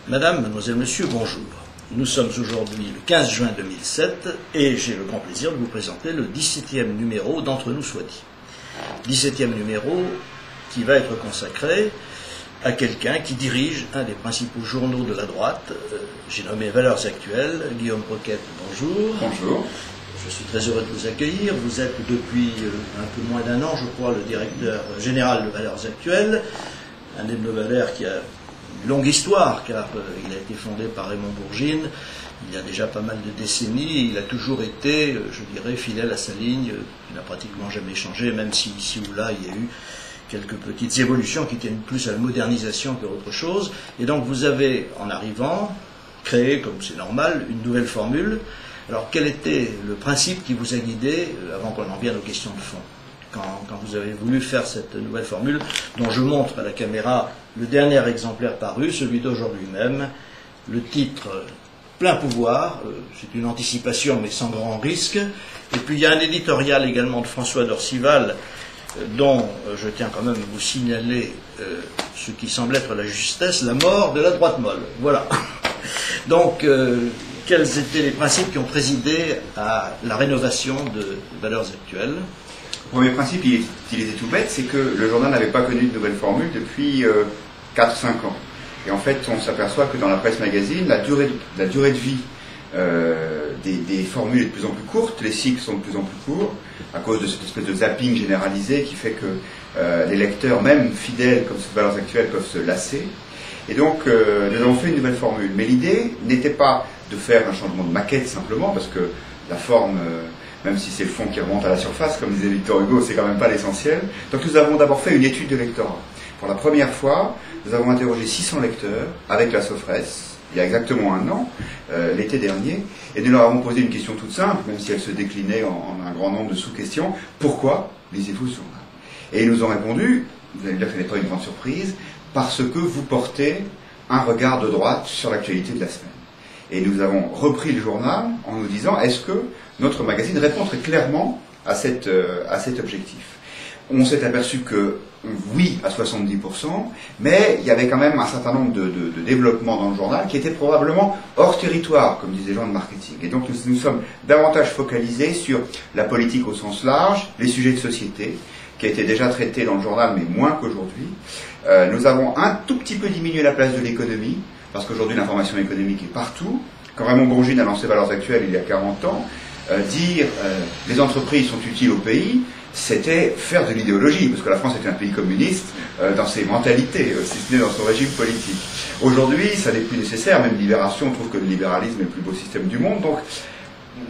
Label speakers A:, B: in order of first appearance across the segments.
A: Madame, mademoiselle, monsieur, bonjour. Nous sommes aujourd'hui le 15 juin 2007 et j'ai le grand plaisir de vous présenter le 17e numéro d'Entre nous soit dit. 17e numéro qui va être consacré à quelqu'un qui dirige un des principaux journaux de la droite. J'ai nommé Valeurs Actuelles. Guillaume Roquette, bonjour.
B: Bonjour.
A: Je suis très heureux de vous accueillir. Vous êtes depuis un peu moins d'un an, je crois, le directeur général de Valeurs Actuelles. Un hebdomadaire qui a une longue histoire, car il a été fondé par Raymond Bourgine il y a déjà pas mal de décennies, et il a toujours été, je dirais, fidèle à sa ligne, il n'a pratiquement jamais changé, même si ici ou là il y a eu quelques petites évolutions qui tiennent plus à la modernisation qu'autre chose. Et donc vous avez, en arrivant, créé, comme c'est normal, une nouvelle formule. Alors quel était le principe qui vous a guidé, avant qu'on en vienne aux questions de fond, quand vous avez voulu faire cette nouvelle formule, dont je montre à la caméra le dernier exemplaire paru, celui d'aujourd'hui même, le titre Plein pouvoir, c'est une anticipation mais sans grand risque, et puis il y a un éditorial également de François d'Orcival, dont je tiens quand même à vous signaler ce qui semble être la justesse, la mort de la droite molle. Voilà. Donc, quels étaient les principes qui ont présidé à la rénovation de Valeurs Actuelles?
B: Le premier principe, il était tout bête, c'est que le journal n'avait pas connu de nouvelle formule depuis 4-5 ans. Et en fait, on s'aperçoit que dans la presse magazine, la durée de vie des formules est de plus en plus courte, les cycles sont de plus en plus courts, à cause de cette espèce de zapping généralisé qui fait que les lecteurs, même fidèles comme ces Valeurs Actuelles, peuvent se lasser. Et donc, nous avons fait une nouvelle formule. Mais l'idée n'était pas de faire un changement de maquette simplement, parce que la forme, même si c'est le fond qui remonte à la surface, comme disait Victor Hugo, c'est quand même pas l'essentiel. Donc nous avons d'abord fait une étude de lectorat. Pour la première fois, nous avons interrogé 600 lecteurs avec la Sofres, il y a exactement un an, l'été dernier, et nous leur avons posé une question toute simple, même si elle se déclinait en un grand nombre de sous-questions. Pourquoi lisez-vous ce journal? Et ils nous ont répondu, vous allez me dire que ce n'est pas une grande surprise, parce que vous portez un regard de droite sur l'actualité de la semaine. Et nous avons repris le journal en nous disant, est-ce que notre magazine répond très clairement à cet objectif? On s'est aperçu que oui à 70%, mais il y avait quand même un certain nombre de développements dans le journal qui étaient probablement hors territoire, comme disent les gens de marketing. Et donc nous sommes davantage focalisés sur la politique au sens large, les sujets de société, qui a été déjà traité dans le journal, mais moins qu'aujourd'hui. Nous avons un tout petit peu diminué la place de l'économie, parce qu'aujourd'hui l'information économique est partout. Quand Raymond Bourgine a lancé Valeurs Actuelles il y a 40 ans, dire les entreprises sont utiles au pays, c'était faire de l'idéologie, parce que la France était un pays communiste dans ses mentalités, si ce n'est dans son régime politique. Aujourd'hui, ça n'est plus nécessaire, même Libération trouve que le libéralisme est le plus beau système du monde, donc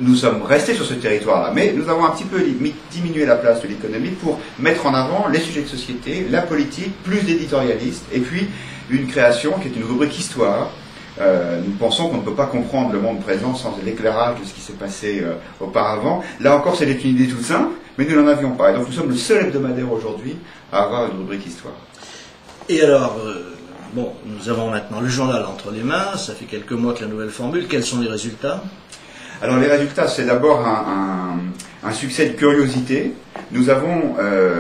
B: nous sommes restés sur ce territoire-là, mais nous avons un petit peu diminué la place de l'économie pour mettre en avant les sujets de société, la politique, plus d'éditorialistes, et puis une création qui est une rubrique histoire. Nous pensons qu'on ne peut pas comprendre le monde présent sans l'éclairage de ce qui s'est passé auparavant. Là encore, c'était une idée toute simple, mais nous n'en avions pas. Et donc nous sommes le seul hebdomadaire aujourd'hui à avoir une rubrique histoire. Et alors,
A: bon, nous avons maintenant le journal entre les mains, ça fait quelques mois que la nouvelle formule, quels sont les résultats?
B: Alors les résultats, c'est d'abord un succès de curiosité. Nous avons,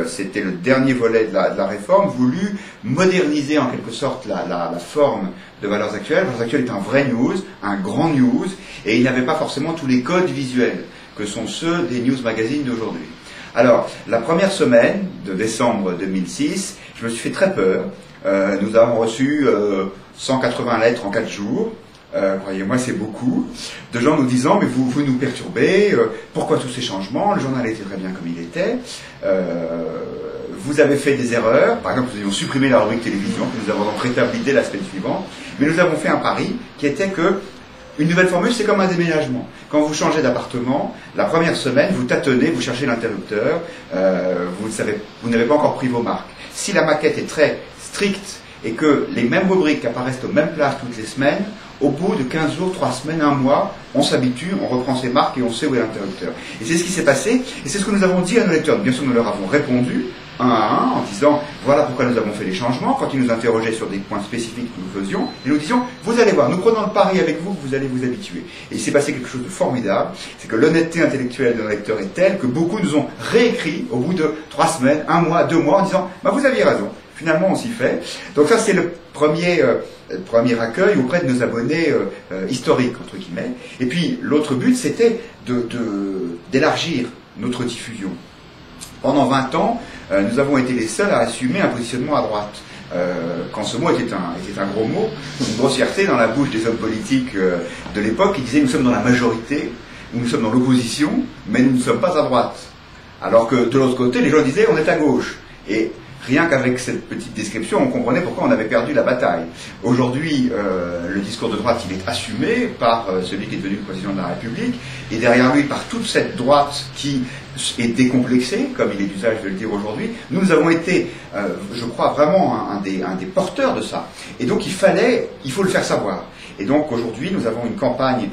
B: c'était le dernier volet de la réforme, voulu moderniser en quelque sorte la forme de Valeurs Actuelles. Valeurs Actuelles est un vrai news, un grand news, et il n'avait pas forcément tous les codes visuels que sont ceux des news magazines d'aujourd'hui. Alors, la première semaine de décembre 2006, je me suis fait très peur. Nous avons reçu 180 lettres en 4 jours. Croyez-moi, c'est beaucoup, de gens nous disant, mais vous nous perturbez, pourquoi tous ces changements, le journal était très bien comme il était, vous avez fait des erreurs, par exemple nous avions supprimé la rubrique télévision, que nous avons donc rétabli dès la semaine suivante, mais nous avons fait un pari qui était que une nouvelle formule, c'est comme un déménagement. Quand vous changez d'appartement, la première semaine, vous tâtonnez, vous cherchez l'interrupteur, vous n'avez pas encore pris vos marques. Si la maquette est très stricte et que les mêmes rubriques apparaissent aux mêmes places toutes les semaines, au bout de 15 jours, 3 semaines, 1 mois, on s'habitue, on reprend ses marques et on sait où est l'interrupteur. Et c'est ce qui s'est passé, et c'est ce que nous avons dit à nos lecteurs. Bien sûr, nous leur avons répondu, un à un, en disant, voilà pourquoi nous avons fait les changements. Quand ils nous interrogeaient sur des points spécifiques que nous faisions, et nous disions, vous allez voir, nous prenons le pari avec vous, que vous allez vous habituer. Et il s'est passé quelque chose de formidable, c'est que l'honnêteté intellectuelle de nos lecteurs est telle que beaucoup nous ont réécrit au bout de 3 semaines, 1 mois, 2 mois, en disant, bah, vous aviez raison, finalement on s'y fait. Donc ça c'est le premier accueil auprès de nos abonnés historiques, entre guillemets. Et puis l'autre but, c'était d'élargir notre diffusion. Pendant 20 ans, nous avons été les seuls à assumer un positionnement à droite. Quand ce mot était un gros mot, une grossièreté dans la bouche des hommes politiques de l'époque qui disaient nous sommes dans la majorité, nous sommes dans l'opposition, mais nous ne sommes pas à droite. Alors que de l'autre côté, les gens disaient on est à gauche. Et rien qu'avec cette petite description, on comprenait pourquoi on avait perdu la bataille. Aujourd'hui, le discours de droite, il est assumé par celui qui est devenu le président de la République, et derrière lui, par toute cette droite qui est décomplexée, comme il est d'usage de le dire aujourd'hui. Nous avons été, je crois, vraiment un des porteurs de ça. Et donc, il faut le faire savoir. Et donc aujourd'hui, nous avons une campagne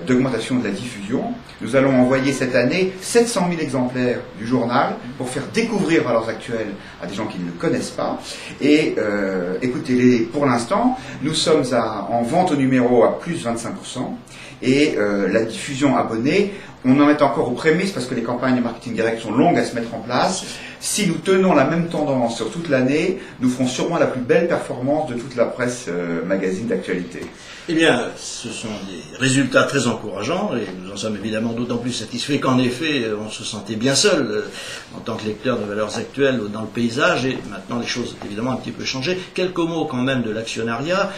B: d'augmentation de la diffusion. Nous allons envoyer cette année 700 000 exemplaires du journal pour faire découvrir Valeurs Actuelles à des gens qui ne le connaissent pas. Et écoutez-les, pour l'instant, nous sommes en vente au numéro à plus de 25%. Et la diffusion abonnée, on en est encore aux prémices parce que les campagnes de marketing direct sont longues à se mettre en place. Si nous tenons la même tendance sur toute l'année, nous ferons sûrement la plus belle performance de toute la presse magazine d'actualité.
A: Eh bien, ce sont des résultats très encourageants et nous en sommes évidemment d'autant plus satisfaits qu'en effet, on se sentait bien seul en tant que lecteur de Valeurs Actuelles dans le paysage et maintenant les choses ont évidemment un petit peu changé. Quelques mots quand même de l'actionnariat.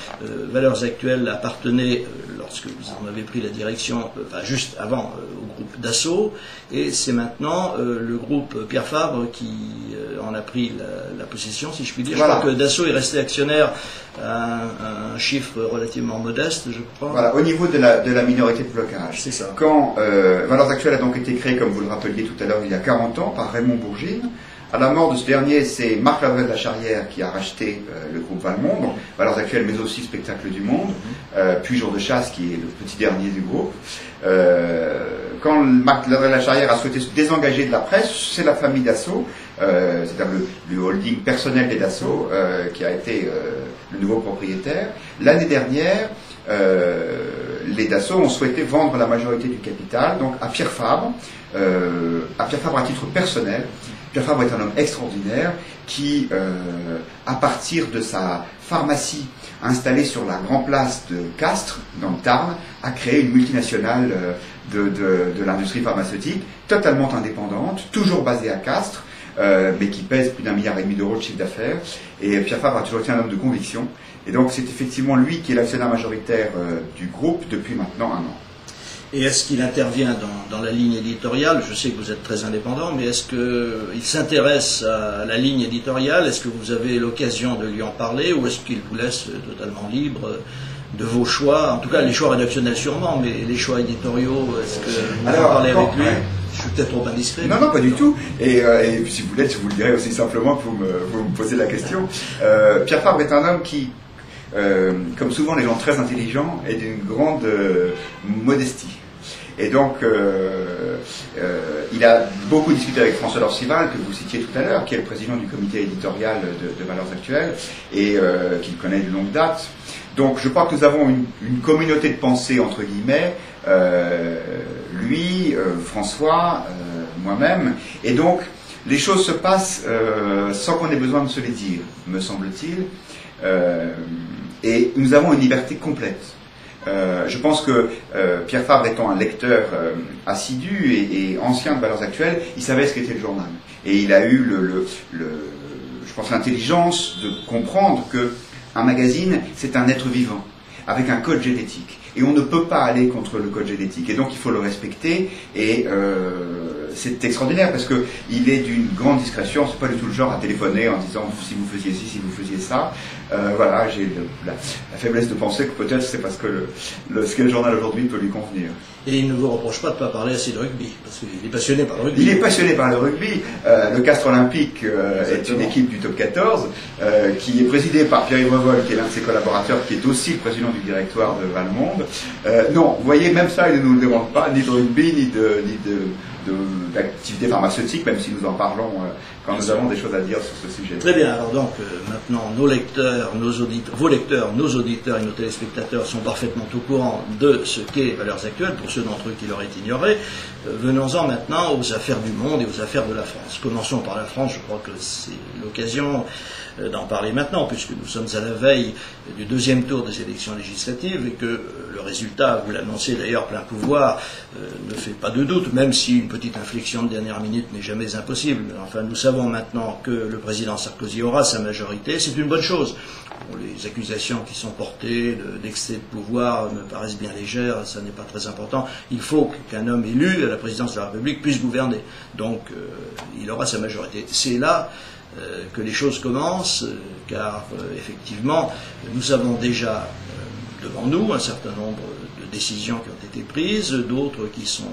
A: Valeurs Actuelles appartenait, lorsque vous en avez pris la direction, juste avant, au groupe Dassault et c'est maintenant le groupe Pierre Fabre qui en a pris la possession, si je puis dire. Voilà. Je crois que Dassault est resté actionnaire à un chiffre relativement modeste, je crois.
B: Voilà, au niveau de la minorité de blocage.
A: C'est ça.
B: Quand Valeurs Actuelles a donc été créée, comme vous le rappeliez tout à l'heure, il y a 40 ans, par Raymond Bourgine. À la mort de ce dernier, c'est Marc Lavray de la Charrière qui a racheté le groupe Valmont, donc Valeurs Actuelles, mais aussi Spectacle du Monde, puis Jour de Chasse, qui est le petit dernier du groupe. Quand Marc Lavray de la Charrière a souhaité se désengager de la presse, c'est la famille Dassault, c'est-à-dire le holding personnel des Dassault, qui a été le nouveau propriétaire. L'année dernière, les Dassault ont souhaité vendre la majorité du capital, donc à Pierre Fabre à titre personnel. Pierre Fabre est un homme extraordinaire qui, à partir de sa pharmacie installée sur la Grand Place de Castres, dans le Tarn, a créé une multinationale de l'industrie pharmaceutique, totalement indépendante, toujours basée à Castres, mais qui pèse plus d'1,5 milliard d'euros de chiffre d'affaires. Et Pierre Fabre a toujours été un homme de conviction. Et donc c'est effectivement lui qui est l'actionnaire majoritaire du groupe depuis maintenant 1 an.
A: Et est-ce qu'il intervient dans la ligne éditoriale? Je sais que vous êtes très indépendant, mais est-ce qu'il s'intéresse à la ligne éditoriale? Est-ce que vous avez l'occasion de lui en parler ou est-ce qu'il vous laisse totalement libre de vos choix? En tout cas, les choix rédactionnels sûrement, mais les choix éditoriaux, est-ce que vous en parlez avec lui? Je suis peut-être trop indiscret.
B: Non, non, pas du tout. Et si vous voulez, je vous le dirai aussi simplement que vous me posez la question. Pierre Fabre est un homme qui, comme souvent les gens très intelligents, est d'une grande modestie. Et donc, il a beaucoup discuté avec François Dorcival, que vous citiez tout à l'heure, qui est le président du comité éditorial de Valeurs Actuelles, et qu'il connaît de longue date. Donc, je crois que nous avons une communauté de pensée, entre guillemets, lui, François, moi-même, et donc, les choses se passent sans qu'on ait besoin de se les dire, me semble-t-il, et nous avons une liberté complète. Je pense que Pierre Fabre étant un lecteur assidu et ancien de Valeurs Actuelles, il savait ce qu'était le journal. Et il a eu je pense, l'intelligence de comprendre que un magazine, c'est un être vivant, avec un code génétique. Et on ne peut pas aller contre le code génétique. Et donc il faut le respecter. Et c'est extraordinaire parce qu'il est d'une grande discrétion. C'est pas du tout le genre à téléphoner en disant si vous faisiez ci, si vous faisiez ça. Voilà, j'ai la faiblesse de penser que peut-être c'est parce que ce qu'est le journal aujourd'hui peut lui convenir.
A: Et il ne vous reproche pas de ne pas parler assez de rugby, parce qu'il est passionné par le rugby.
B: Il est passionné par le rugby. Le Castres Olympique est une équipe du top 14 qui est présidée par Pierre-Yves Revol, qui est l'un de ses collaborateurs, qui est aussi le président du directoire de Valmont. Non, vous voyez, même ça, il ne nous le demande pas, ni de rugby, ni de d'activités pharmaceutiques, même si nous en parlons quand nous avons des choses à dire sur ce sujet.
A: Très bien, alors donc maintenant nos lecteurs, vos lecteurs, nos auditeurs et nos téléspectateurs sont parfaitement au courant de ce qu'est Valeurs Actuelles, pour ceux d'entre eux qui l'auraient ignoré. Venons-en maintenant aux affaires du monde et aux affaires de la France. Commençons par la France, je crois que c'est l'occasion d'en parler maintenant, puisque nous sommes à la veille du deuxième tour des élections législatives et que le résultat, vous l'annoncez d'ailleurs plein pouvoir, ne fait pas de doute, même si une petite inflexion de dernière minute n'est jamais impossible. Enfin, nous savons maintenant que le président Sarkozy aura sa majorité, c'est une bonne chose. Bon, les accusations qui sont portées d'excès de pouvoir me paraissent bien légères, ça n'est pas très important. Il faut qu'un homme élu à la présidence de la République puisse gouverner. Donc, il aura sa majorité. C'est là que les choses commencent, car effectivement, nous avons déjà devant nous un certain nombre de décisions qui ont été prises, d'autres qui sont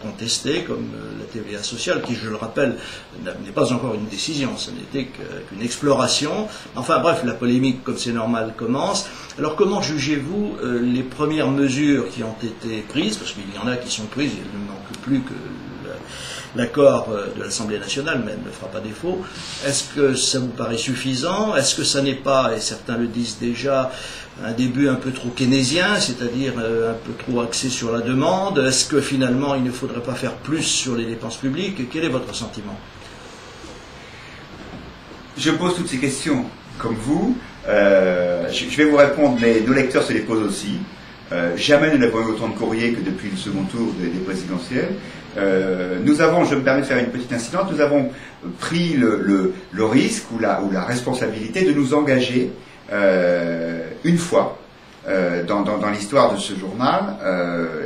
A: contestées, comme la TVA sociale, qui, je le rappelle, n'est pas encore une décision, ce n'était qu'une exploration. Enfin bref, la polémique, comme c'est normal, commence. Alors comment jugez-vous les premières mesures qui ont été prises, parce qu'il y en a qui sont prises, il ne manque plus que l'accord de l'Assemblée nationale, mais elle ne fera pas défaut. Est-ce que ça vous paraît suffisant? Est-ce que ça n'est pas, et certains le disent déjà, un début un peu trop keynésien, c'est-à-dire un peu trop axé sur la demande? Est-ce que finalement il ne faudrait pas faire plus sur les dépenses publiques? Quel est votre sentiment?
B: Je pose toutes ces questions comme vous. Je vais vous répondre, mais nos lecteurs se les posent aussi. Jamais nous n'avons eu autant de courriers que depuis le second tour des présidentielles. Nous avons, je me permets de faire une petite incidente, nous avons pris le risque ou la responsabilité de nous engager une fois dans l'histoire de ce journal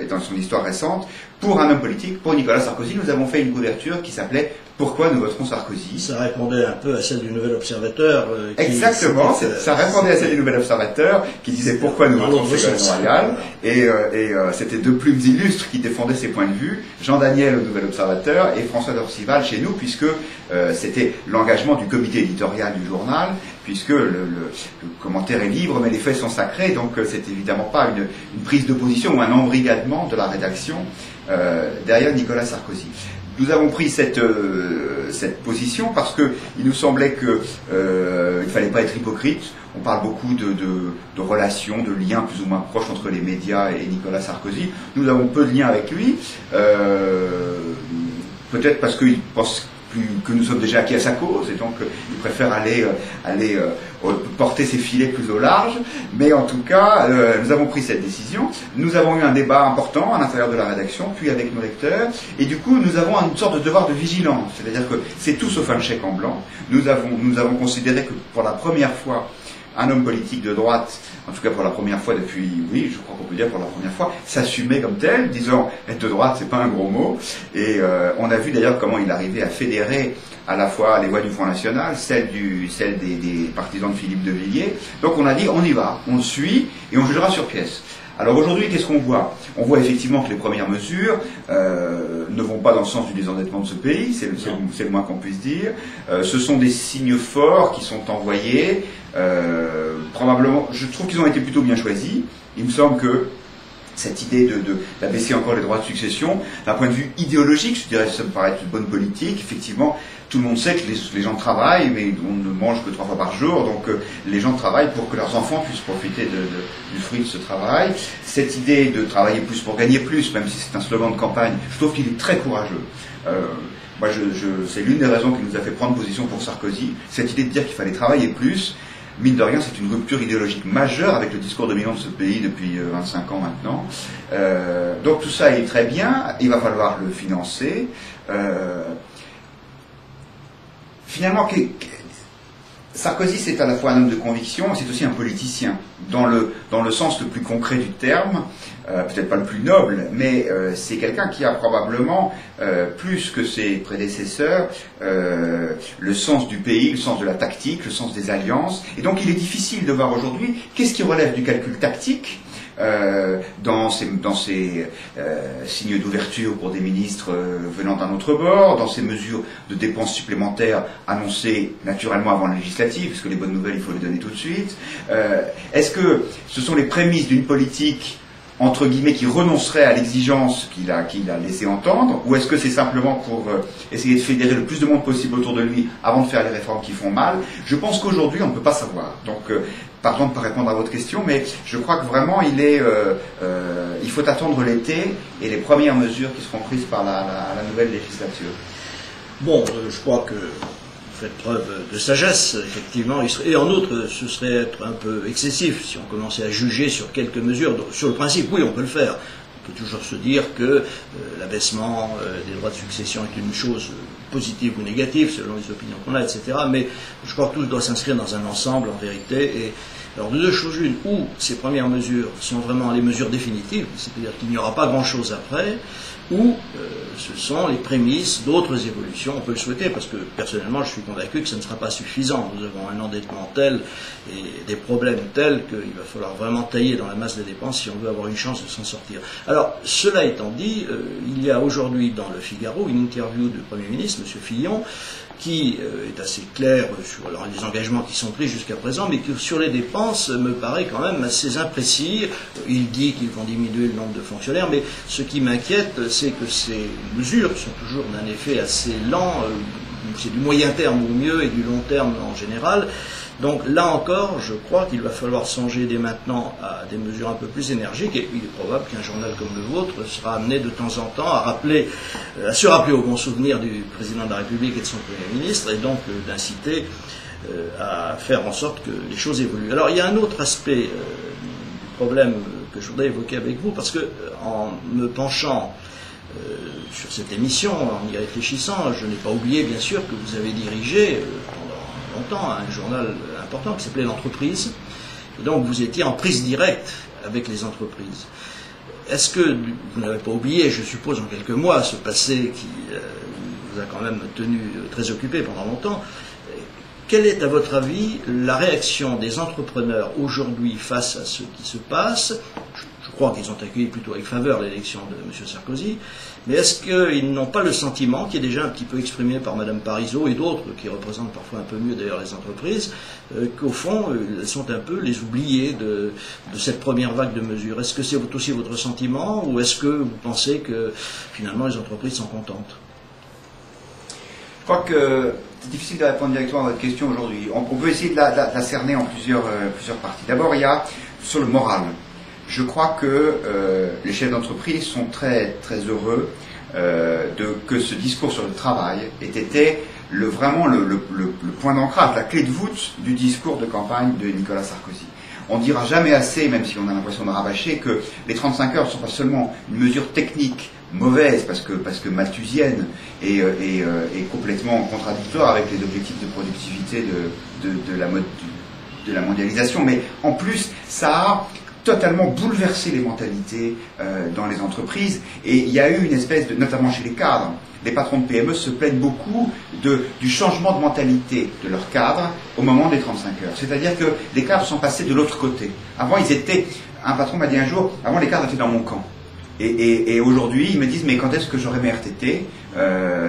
B: et dans son histoire récente pour un homme politique, pour Nicolas Sarkozy. Nous avons fait une couverture qui s'appelait Pourquoi nous voterons Sarkozy.
A: Ça répondait un peu à celle du Nouvel Observateur.
B: Exactement, ça répondait à celle du Nouvel Observateur qui disait Pourquoi nous voterons Ségolène Royal. Et c'était deux plumes illustres qui défendaient ces points de vue, Jean Daniel au Nouvel Observateur et François Dorcival chez nous, puisque c'était l'engagement du comité éditorial du journal, puisque le commentaire est libre mais les faits sont sacrés, donc c'est évidemment pas une prise de position ou un embrigadement de la rédaction derrière Nicolas Sarkozy. Nous avons pris cette position parce que il nous semblait que il fallait pas être hypocrite. On parle beaucoup de relations, de liens plus ou moins proches entre les médias et Nicolas Sarkozy. Nous avons peu de liens avec lui, peut-être parce qu'il pense que nous sommes déjà acquis à sa cause et donc il préfère aller porter ses filets plus au large. Mais en tout cas, nous avons pris cette décision. Nous avons eu un débat important à l'intérieur de la rédaction, puis avec nos lecteurs, et du coup nous avons une sorte de devoir de vigilance, c'est-à-dire que c'est tout sauf un chèque en blanc. Nous avons considéré que pour la première fois, un homme politique de droite, en tout cas pour la première fois depuis, oui, je crois qu'on peut dire pour la première fois, s'assumait comme tel, disant être de droite, c'est pas un gros mot. Et on a vu d'ailleurs comment il arrivait à fédérer à la fois les voix du Front National, celles des partisans de Philippe de Villiers. Donc on a dit, on y va, on le suit et on jugera sur pièce. Alors aujourd'hui, qu'est-ce qu'on voit? On voit effectivement que les premières mesures ne vont pas dans le sens du désendettement de ce pays, c'est le moins qu'on puisse dire. Ce sont des signes forts qui sont envoyés. Probablement, je trouve qu'ils ont été plutôt bien choisis. Il me semble que cette idée d'abaisser encore les droits de succession, d'un point de vue idéologique, je dirais que ça me paraît une bonne politique. Effectivement, tout le monde sait que les gens travaillent, mais on ne mange que 3 fois par jour, donc les gens travaillent pour que leurs enfants puissent profiter du fruit de ce travail. Cette idée de travailler plus pour gagner plus, même si c'est un slogan de campagne, je trouve qu'il est très courageux. Moi, c'est l'une des raisons qui nous a fait prendre position pour Sarkozy, cette idée de dire qu'il fallait travailler plus. Mine de rien, c'est une rupture idéologique majeure avec le discours dominant de ce pays depuis 25 ans maintenant. Donc tout ça est très bien, il va falloir le financer. Finalement, Sarkozy, c'est à la fois un homme de conviction, c'est aussi un politicien, dans le sens le plus concret du terme, peut-être pas le plus noble, mais c'est quelqu'un qui a probablement, plus que ses prédécesseurs, le sens du pays, le sens de la tactique, le sens des alliances, et donc il est difficile de voir aujourd'hui qu'est-ce qui relève du calcul tactique, dans ces signes d'ouverture pour des ministres venant d'un autre bord, dans ces mesures de dépenses supplémentaires annoncées naturellement avant la législative, parce que les bonnes nouvelles, il faut les donner tout de suite. Est-ce que ce sont les prémices d'une politique entre guillemets, qui renoncerait à l'exigence qu'il a laissé entendre, ou est-ce que c'est simplement pour essayer de fédérer le plus de monde possible autour de lui avant de faire les réformes qui font mal? Je pense qu'aujourd'hui, on ne peut pas savoir. Donc, pardon de ne pas répondre à votre question, mais je crois que vraiment, il faut attendre l'été et les premières mesures qui seront prises par la nouvelle législature.
A: Bon, je crois que vous faites preuve de sagesse, effectivement. Et en outre, ce serait être un peu excessif si on commençait à juger sur quelques mesures. Donc, sur le principe, oui, on peut le faire. On peut toujours se dire que l'abaissement des droits de succession est une chose positive ou négative, selon les opinions qu'on a, etc. Mais je crois que tout doit s'inscrire dans un ensemble, en vérité. Et alors, de deux choses une, ou ces premières mesures sont vraiment les mesures définitives, c'est-à-dire qu'il n'y aura pas grand-chose après, ou ce sont les prémices d'autres évolutions. On peut le souhaiter, parce que personnellement, je suis convaincu que ça ne sera pas suffisant. Nous avons un endettement tel et des problèmes tels qu'il va falloir vraiment tailler dans la masse des dépenses si on veut avoir une chance de s'en sortir. Alors, cela étant dit, il y a aujourd'hui dans le Figaro une interview du Premier ministre, M. Fillon, qui est assez clair sur les engagements qui sont pris jusqu'à présent, mais qui sur les dépenses me paraît quand même assez imprécis. Il dit qu'ils vont diminuer le nombre de fonctionnaires, mais ce qui m'inquiète, c'est que ces mesures sont toujours d'un effet assez lent, c'est du moyen terme au mieux et du long terme en général. Donc là encore, je crois qu'il va falloir songer dès maintenant à des mesures un peu plus énergiques, et il est probable qu'un journal comme le vôtre sera amené de temps en temps à se rappeler au bon souvenir du président de la République et de son Premier ministre, et donc d'inciter à faire en sorte que les choses évoluent. Alors il y a un autre aspect du problème que je voudrais évoquer avec vous, parce que en me penchant sur cette émission, en y réfléchissant, je n'ai pas oublié bien sûr que vous avez dirigé longtemps un journal important qui s'appelait L'Entreprise, et donc vous étiez en prise directe avec les entreprises. Est-ce que vous n'avez pas oublié, je suppose en quelques mois, ce passé qui vous a quand même tenu très occupé pendant longtemps? Quelle est à votre avis la réaction des entrepreneurs aujourd'hui face à ce qui se passe? Je crois qu'ils ont accueilli plutôt avec faveur l'élection de M. Sarkozy, mais est-ce qu'ils n'ont pas le sentiment, qui est déjà un petit peu exprimé par Mme Parisot et d'autres, qui représentent parfois un peu mieux d'ailleurs les entreprises, qu'au fond, elles sont un peu les oubliés de cette première vague de mesures? Est-ce que c'est aussi votre sentiment, ou est-ce que vous pensez que finalement les entreprises sont contentes?
B: Je crois que c'est difficile de répondre directement à votre question aujourd'hui. On peut essayer de la cerner en plusieurs parties. D'abord, il y a sur le moral. Je crois que les chefs d'entreprise sont très, très heureux que ce discours sur le travail ait été vraiment le point d'ancrage, la clé de voûte du discours de campagne de Nicolas Sarkozy. On ne dira jamais assez, même si on a l'impression de rabâcher, que les 35 heures ne sont pas seulement une mesure technique mauvaise parce que malthusienne et complètement contradictoire avec les objectifs de productivité de la mondialisation, mais en plus ça a totalement bouleversé les mentalités dans les entreprises, et il y a eu une espèce de, notamment chez les cadres, les patrons de PME se plaignent beaucoup du changement de mentalité de leurs cadres au moment des 35 heures. C'est-à-dire que les cadres sont passés de l'autre côté. Avant, un patron m'a dit un jour, avant les cadres étaient dans mon camp. Et aujourd'hui, ils me disent, mais quand est-ce que j'aurai mes RTT,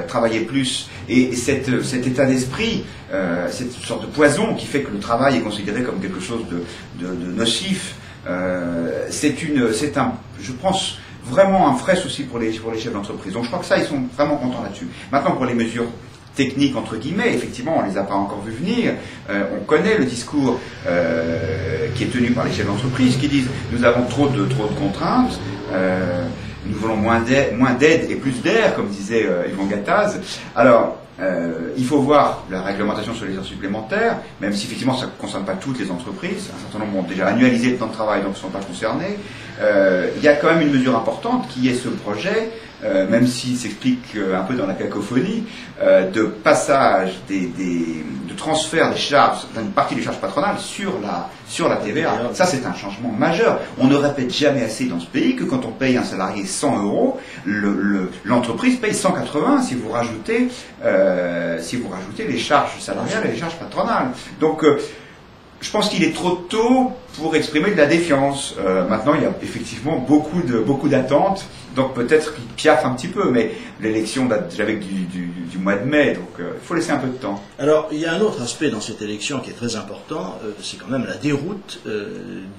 B: travailler plus? Et cet état d'esprit, cette sorte de poison qui fait que le travail est considéré comme quelque chose de nocif, c'est un, je pense, vraiment un vrai souci pour les chefs d'entreprise. Donc je crois que ça, ils sont vraiment contents là-dessus. Maintenant, pour les mesures techniques, entre guillemets, effectivement, on ne les a pas encore vues venir. On connaît le discours qui est tenu par les chefs d'entreprise, qui disent « nous avons trop de contraintes, nous voulons moins d'aide et plus d'air », comme disait Yvon Gattaz. Alors, il faut voir la réglementation sur les heures supplémentaires, même si effectivement ça ne concerne pas toutes les entreprises. Un certain nombre ont déjà annualisé le temps de travail, donc ne sont pas concernés. Il y a quand même une mesure importante qui est ce projet, même s'il s'explique un peu dans la cacophonie, de passage de transfert des charges, d'une partie des charges patronales sur la TVA. Ça, c'est un changement majeur. On ne répète jamais assez dans ce pays que quand on paye un salarié 100 euros, l'entreprise paye 180 si vous rajoutez les charges salariales et les charges patronales. Donc, je pense qu'il est trop tôt pour exprimer de la défiance. Maintenant, il y a effectivement beaucoup d'attentes Donc peut-être qu'il piaffe un petit peu, mais l'élection date déjà avec du mois de mai, donc il faut laisser un peu de temps.
A: Alors, il y a un autre aspect dans cette élection qui est très important, c'est quand même la déroute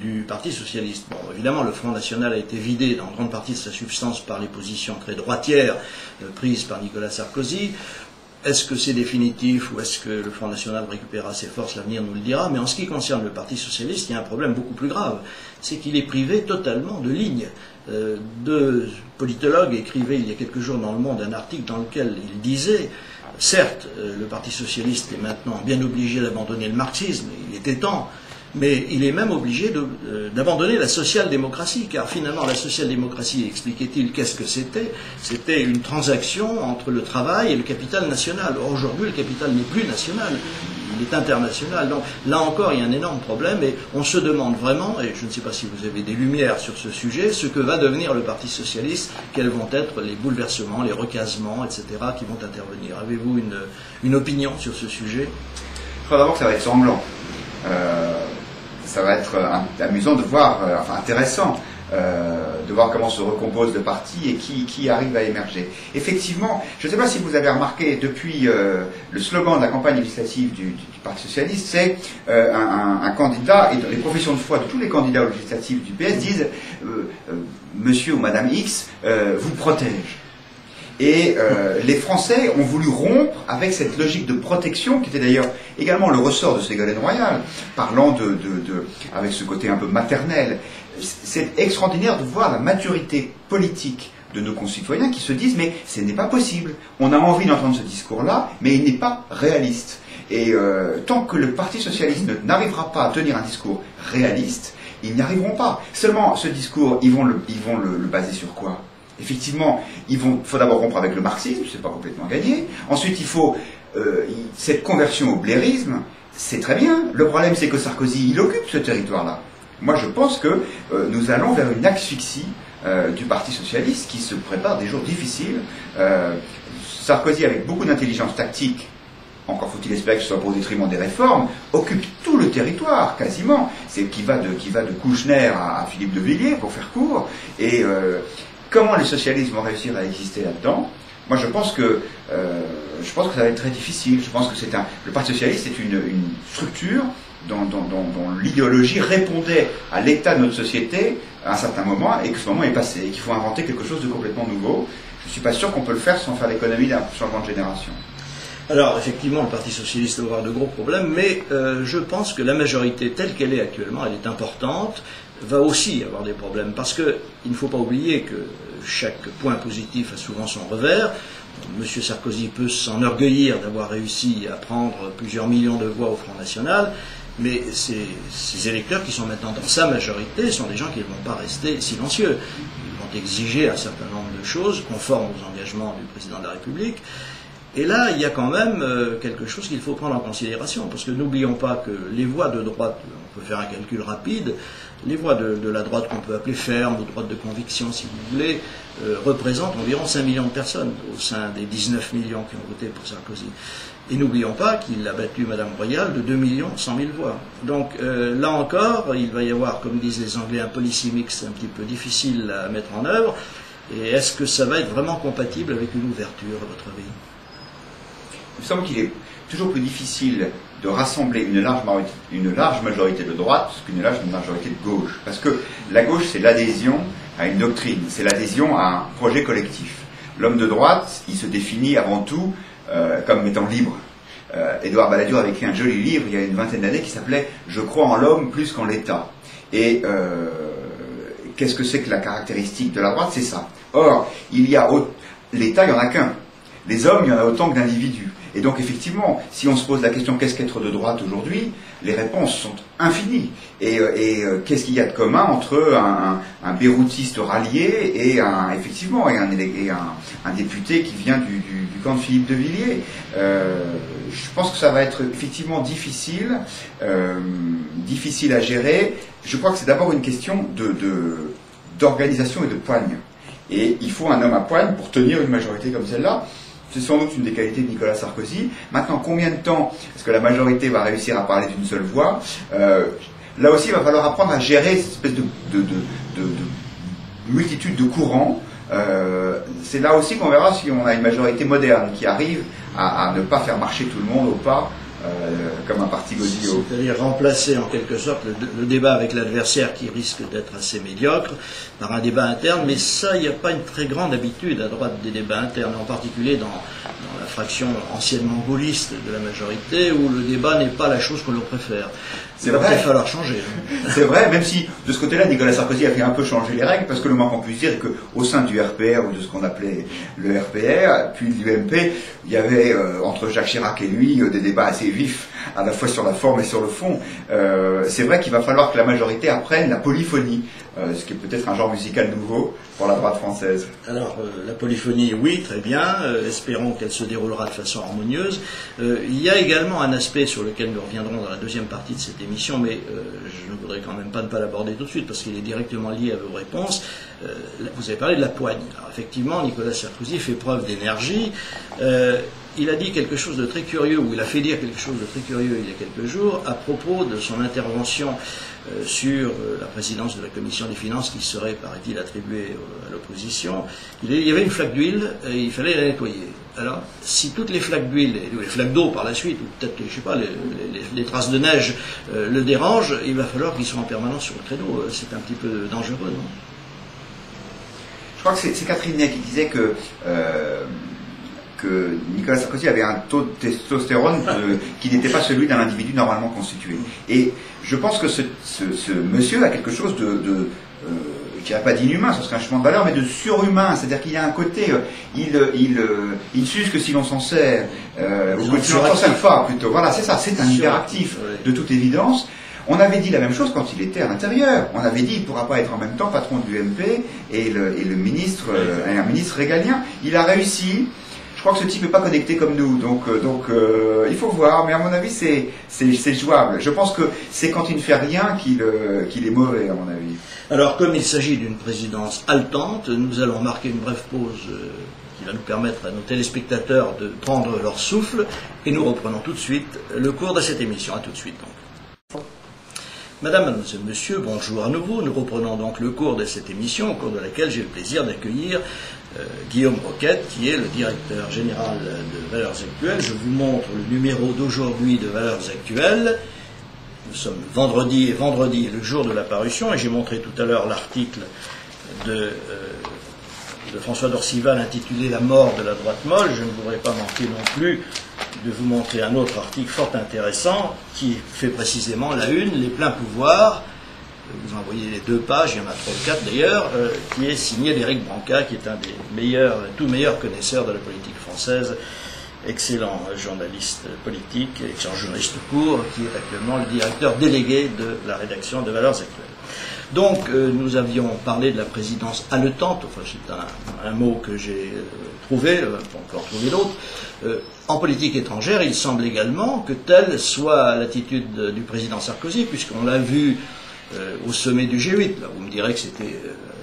A: du Parti socialiste. Bon, évidemment, le Front National a été vidé dans grande partie de sa substance par les positions très droitières prises par Nicolas Sarkozy. Est-ce que c'est définitif ou est-ce que le Front National récupérera ses forces? L'avenir nous le dira. Mais en ce qui concerne le Parti socialiste, il y a un problème beaucoup plus grave. C'est qu'il est privé totalement de lignes. Deux politologues écrivaient il y a quelques jours dans Le Monde un article dans lequel ils disaient, certes, le Parti socialiste est maintenant bien obligé d'abandonner le marxisme, il était temps, mais il est même obligé d'abandonner la social-démocratie, car finalement la social-démocratie, expliquait-il, qu'est-ce que c'était? C'était une transaction entre le travail et le capital national. Or aujourd'hui, le capital n'est plus national, il est international. Donc là encore, il y a un énorme problème et on se demande vraiment, et je ne sais pas si vous avez des lumières sur ce sujet, ce que va devenir le Parti socialiste, quels vont être les bouleversements, les recasements, etc. qui vont intervenir. Avez-vous une opinion sur ce sujet?
B: Je crois d'abord que ça va être sanglant. Ça va être amusant de voir, enfin intéressant, de voir comment se recompose le parti et qui arrive à émerger. Effectivement, je ne sais pas si vous avez remarqué, depuis le slogan de la campagne législative du Parti socialiste, c'est un candidat, et les professions de foi de tous les candidats aux législatives du PS disent Monsieur ou Madame X vous protège. Et les Français ont voulu rompre avec cette logique de protection, qui était d'ailleurs également le ressort de Ségolène Royal, parlant avec ce côté un peu maternel. C'est extraordinaire de voir la maturité politique de nos concitoyens qui se disent mais ce n'est pas possible, on a envie d'entendre ce discours-là, mais il n'est pas réaliste. Et tant que le Parti socialiste n'arrivera pas à tenir un discours réaliste, ils n'y arriveront pas. Seulement, ce discours, ils vont le baser sur quoi? Effectivement, il faut d'abord rompre avec le marxisme, c'est pas complètement gagné. Ensuite, il faut cette conversion au blairisme, c'est très bien. Le problème, c'est que Sarkozy, il occupe ce territoire-là. Moi, je pense que nous allons vers une asphyxie du Parti socialiste qui se prépare des jours difficiles. Sarkozy, avec beaucoup d'intelligence tactique, encore faut-il espérer que ce soit pas au détriment des réformes, occupe tout le territoire, quasiment. C'est qui va de Kouchner à Philippe de Villiers, pour faire court. Et comment les socialistes vont réussir à exister là-dedans? Moi, je pense que ça va être très difficile. Je pense que le Parti socialiste est une structure dont l'idéologie répondait à l'état de notre société à un certain moment et que ce moment est passé et qu'il faut inventer quelque chose de complètement nouveau. Je ne suis pas sûr qu'on peut le faire sans faire l'économie d'un changement de génération.
A: Alors, effectivement, le Parti socialiste va avoir de gros problèmes, mais je pense que la majorité telle qu'elle est actuellement, elle est importante, va aussi avoir des problèmes, parce qu'il ne faut pas oublier que chaque point positif a souvent son revers. M. Sarkozy peut s'enorgueillir d'avoir réussi à prendre plusieurs millions de voix au Front National, mais ces électeurs qui sont maintenant dans sa majorité sont des gens qui ne vont pas rester silencieux. Ils vont exiger un certain nombre de choses conformes aux engagements du président de la République. Et là, il y a quand même quelque chose qu'il faut prendre en considération, parce que n'oublions pas que les voix de droite, on peut faire un calcul rapide, les voix de la droite qu'on peut appeler ferme, ou droite de conviction si vous voulez, représentent environ 5 millions de personnes au sein des 19 millions qui ont voté pour Sarkozy. Et n'oublions pas qu'il a battu Mme Royal de 2 100 000 voix. Donc là encore, il va y avoir, comme disent les Anglais, un policy mix un petit peu difficile à mettre en œuvre. Et est-ce que ça va être vraiment compatible avec une ouverture, à votre avis ?
B: Il me semble qu'il est toujours plus difficile de rassembler une large majorité de droite qu'une large majorité de gauche. Parce que la gauche, c'est l'adhésion à une doctrine, c'est l'adhésion à un projet collectif. L'homme de droite, il se définit avant tout comme étant libre. Édouard Balladur avait écrit un joli livre il y a une vingtaine d'années qui s'appelait « Je crois en l'homme plus qu'en l'État ». Et qu'est-ce que c'est que la caractéristique de la droite? C'est ça. Or, l'État, il n'y en a qu'un. Les hommes, il y en a autant que d'individus. Et donc, effectivement, si on se pose la question qu'est-ce qu'être de droite aujourd'hui, les réponses sont infinies. Et qu'est-ce qu'il y a de commun entre un béroutiste rallié et un député qui vient du camp de Philippe de Villiers? Je pense que ça va être effectivement difficile à gérer. Je crois que c'est d'abord une question d'organisation et de poigne. Et il faut un homme à poigne pour tenir une majorité comme celle-là. C'est sans doute une des qualités de Nicolas Sarkozy. Maintenant, combien de temps est-ce que la majorité va réussir à parler d'une seule voix? Là aussi, il va falloir apprendre à gérer cette espèce de multitude de courants c'est là aussi qu'on verra si on a une majorité moderne qui arrive à ne pas faire marcher tout le monde au pas, comme un parti Godillot.
A: C'est-à-dire remplacer en quelque sorte le débat avec l'adversaire qui risque d'être assez médiocre par un débat interne, mais ça, il n'y a pas une très grande habitude à droite des débats internes, en particulier dans la fraction anciennement gaulliste de la majorité, où le débat n'est pas la chose que l'on préfère.
B: C'est vrai.
A: Il va falloir changer.
B: C'est vrai, même si de ce côté-là, Nicolas Sarkozy a fait un peu changer les règles, parce que le moins qu'on puisse dire est qu'au sein du RPR, ou de ce qu'on appelait le RPR, puis l'UMP, il y avait entre Jacques Chirac et lui des débats assez vifs, à la fois sur la forme et sur le fond. C'est vrai qu'il va falloir que la majorité apprenne la polyphonie, ce qui est peut-être un genre musical nouveau pour la droite française.
A: Alors, la polyphonie, oui, très bien. Espérons qu'elle se déroulera de façon harmonieuse. Il y a également un aspect sur lequel nous reviendrons dans la deuxième partie de cette émission, mais je ne voudrais quand même pas ne pas l'aborder tout de suite parce qu'il est directement lié à vos réponses. Vous avez parlé de la poigne. Alors, effectivement, Nicolas Sarkozy fait preuve d'énergie. Il a dit quelque chose de très curieux, ou il a fait dire quelque chose de très curieux il y a quelques jours, à propos de son intervention sur la présidence de la Commission des Finances qui serait, paraît-il, attribuée à l'opposition. Il y avait une flaque d'huile et il fallait la nettoyer. Alors, si toutes les flaques d'huile, ou les flaques d'eau par la suite, ou peut-être, je sais pas, les traces de neige le dérangent, il va falloir qu'ils soient en permanence sur le créneau. C'est un petit peu dangereux, non?
B: Je crois que c'est Catherine Ney qui disait que Nicolas Sarkozy avait un taux de testostérone qui n'était pas celui d'un individu normalement constitué. Et je pense que ce monsieur a quelque chose je dirais pas d'inhumain, ce serait un chemin de valeur, mais de surhumain, c'est-à-dire qu'il y a un côté, il s'use que si l'on s'en sert, ou que si l'on s'en sert pas, plutôt. Voilà, c'est ça, c'est un hyperactif, de toute évidence. On avait dit la même chose quand il était à l'intérieur. On avait dit qu'il ne pourra pas être en même temps patron de l'UMP et le ministre, un ministre régalien. Il a réussi. Je crois que ce type n'est pas connecté comme nous, donc il faut voir, mais à mon avis c'est jouable. Je pense que c'est quand il ne fait rien qu'il est mauvais, à mon avis.
A: Alors, comme il s'agit d'une présidence haletante, nous allons marquer une brève pause qui va nous permettre à nos téléspectateurs de prendre leur souffle, et nous reprenons tout de suite le cours de cette émission. À tout de suite donc. Madame, mademoiselle, monsieur, bonjour à nouveau. Nous reprenons donc le cours de cette émission, au cours de laquelle j'ai le plaisir d'accueillir Guillaume Roquette, qui est le directeur général de Valeurs Actuelles. Je vous montre le numéro d'aujourd'hui de Valeurs Actuelles. Nous sommes vendredi, et vendredi est le jour de la parution, et j'ai montré tout à l'heure l'article de François d'Orcival intitulé « La mort de la droite molle ». Je ne voudrais pas manquer non plus de vous montrer un autre article fort intéressant qui fait précisément la une, les pleins pouvoirs. Vous envoyez les 2 pages, il y en a 3 ou 4 d'ailleurs, qui est signé d'Éric Branca, qui est un des tout meilleurs connaisseurs de la politique française, excellent journaliste politique, excellent journaliste court, qui est actuellement le directeur délégué de la rédaction de Valeurs Actuelles. Donc, nous avions parlé de la présidence haletante, enfin c'est un mot que j'ai trouvé, pas encore trouvé d'autre. En politique étrangère, il semble également que telle soit l'attitude du président Sarkozy, puisqu'on l'a vu au sommet du G8. Là, vous me direz que c'était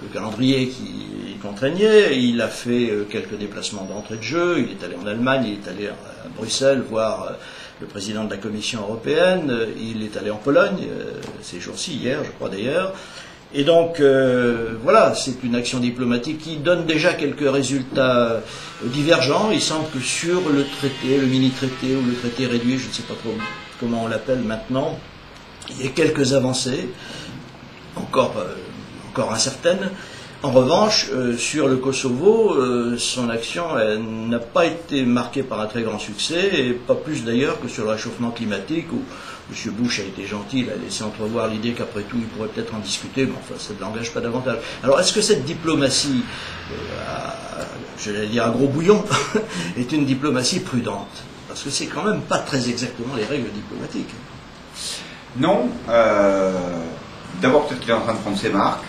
A: le calendrier qui contraignait. Il a fait quelques déplacements d'entrée de jeu. Il est allé en Allemagne, il est allé à Bruxelles voir le président de la Commission européenne. Il est allé en Pologne ces jours-ci, hier, je crois d'ailleurs. Et donc, voilà, c'est une action diplomatique qui donne déjà quelques résultats divergents. Il semble que sur le traité, le mini-traité ou le traité réduit, je ne sais pas trop comment on l'appelle maintenant, il y a quelques avancées, encore incertaines. En revanche, sur le Kosovo, son action n'a pas été marquée par un très grand succès, et pas plus d'ailleurs que sur le réchauffement climatique, où M. Bush a été gentil, il a laissé entrevoir l'idée qu'après tout, il pourrait peut-être en discuter, mais enfin, ça ne l'engage pas davantage. Alors, est-ce que cette diplomatie, j'allais dire à gros bouillon, est une diplomatie prudente? Parce que c'est quand même pas très exactement les règles diplomatiques.
B: Non. D'abord, peut-être qu'il est en train de prendre ses marques.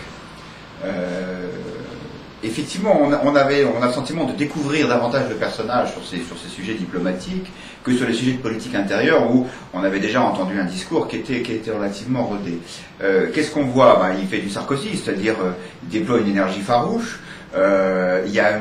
B: Effectivement, on a le sentiment de découvrir davantage de personnages sur ces sujets diplomatiques que sur les sujets de politique intérieure où on avait déjà entendu un discours qui était relativement rodé. Qu'est-ce qu'on voit? Il fait du Sarkozy, c'est-à-dire il déploie une énergie farouche. Il y a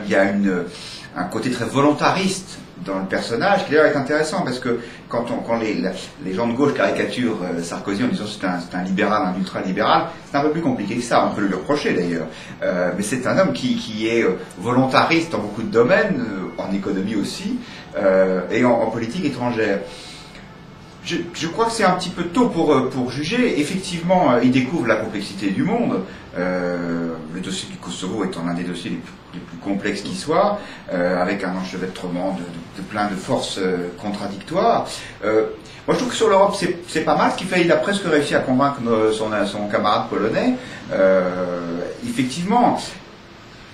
B: un côté très volontariste dans le personnage qui d'ailleurs est intéressant parce que quand les gens de gauche caricaturent Sarkozy en disant c'est un libéral, un ultra-libéral, c'est un peu plus compliqué que ça, on peut le reprocher d'ailleurs. Mais c'est un homme qui est volontariste dans beaucoup de domaines, en économie aussi, et en politique étrangère. Je crois que c'est un petit peu tôt pour juger. Effectivement, il découvre la complexité du monde. Le dossier du Kosovo étant l'un des dossiers les plus complexes qui soit, avec un enchevêtrement de plein de forces contradictoires. Moi, je trouve que sur l'Europe, c'est pas mal. Ce qui fait, il a presque réussi à convaincre son camarade polonais. Effectivement.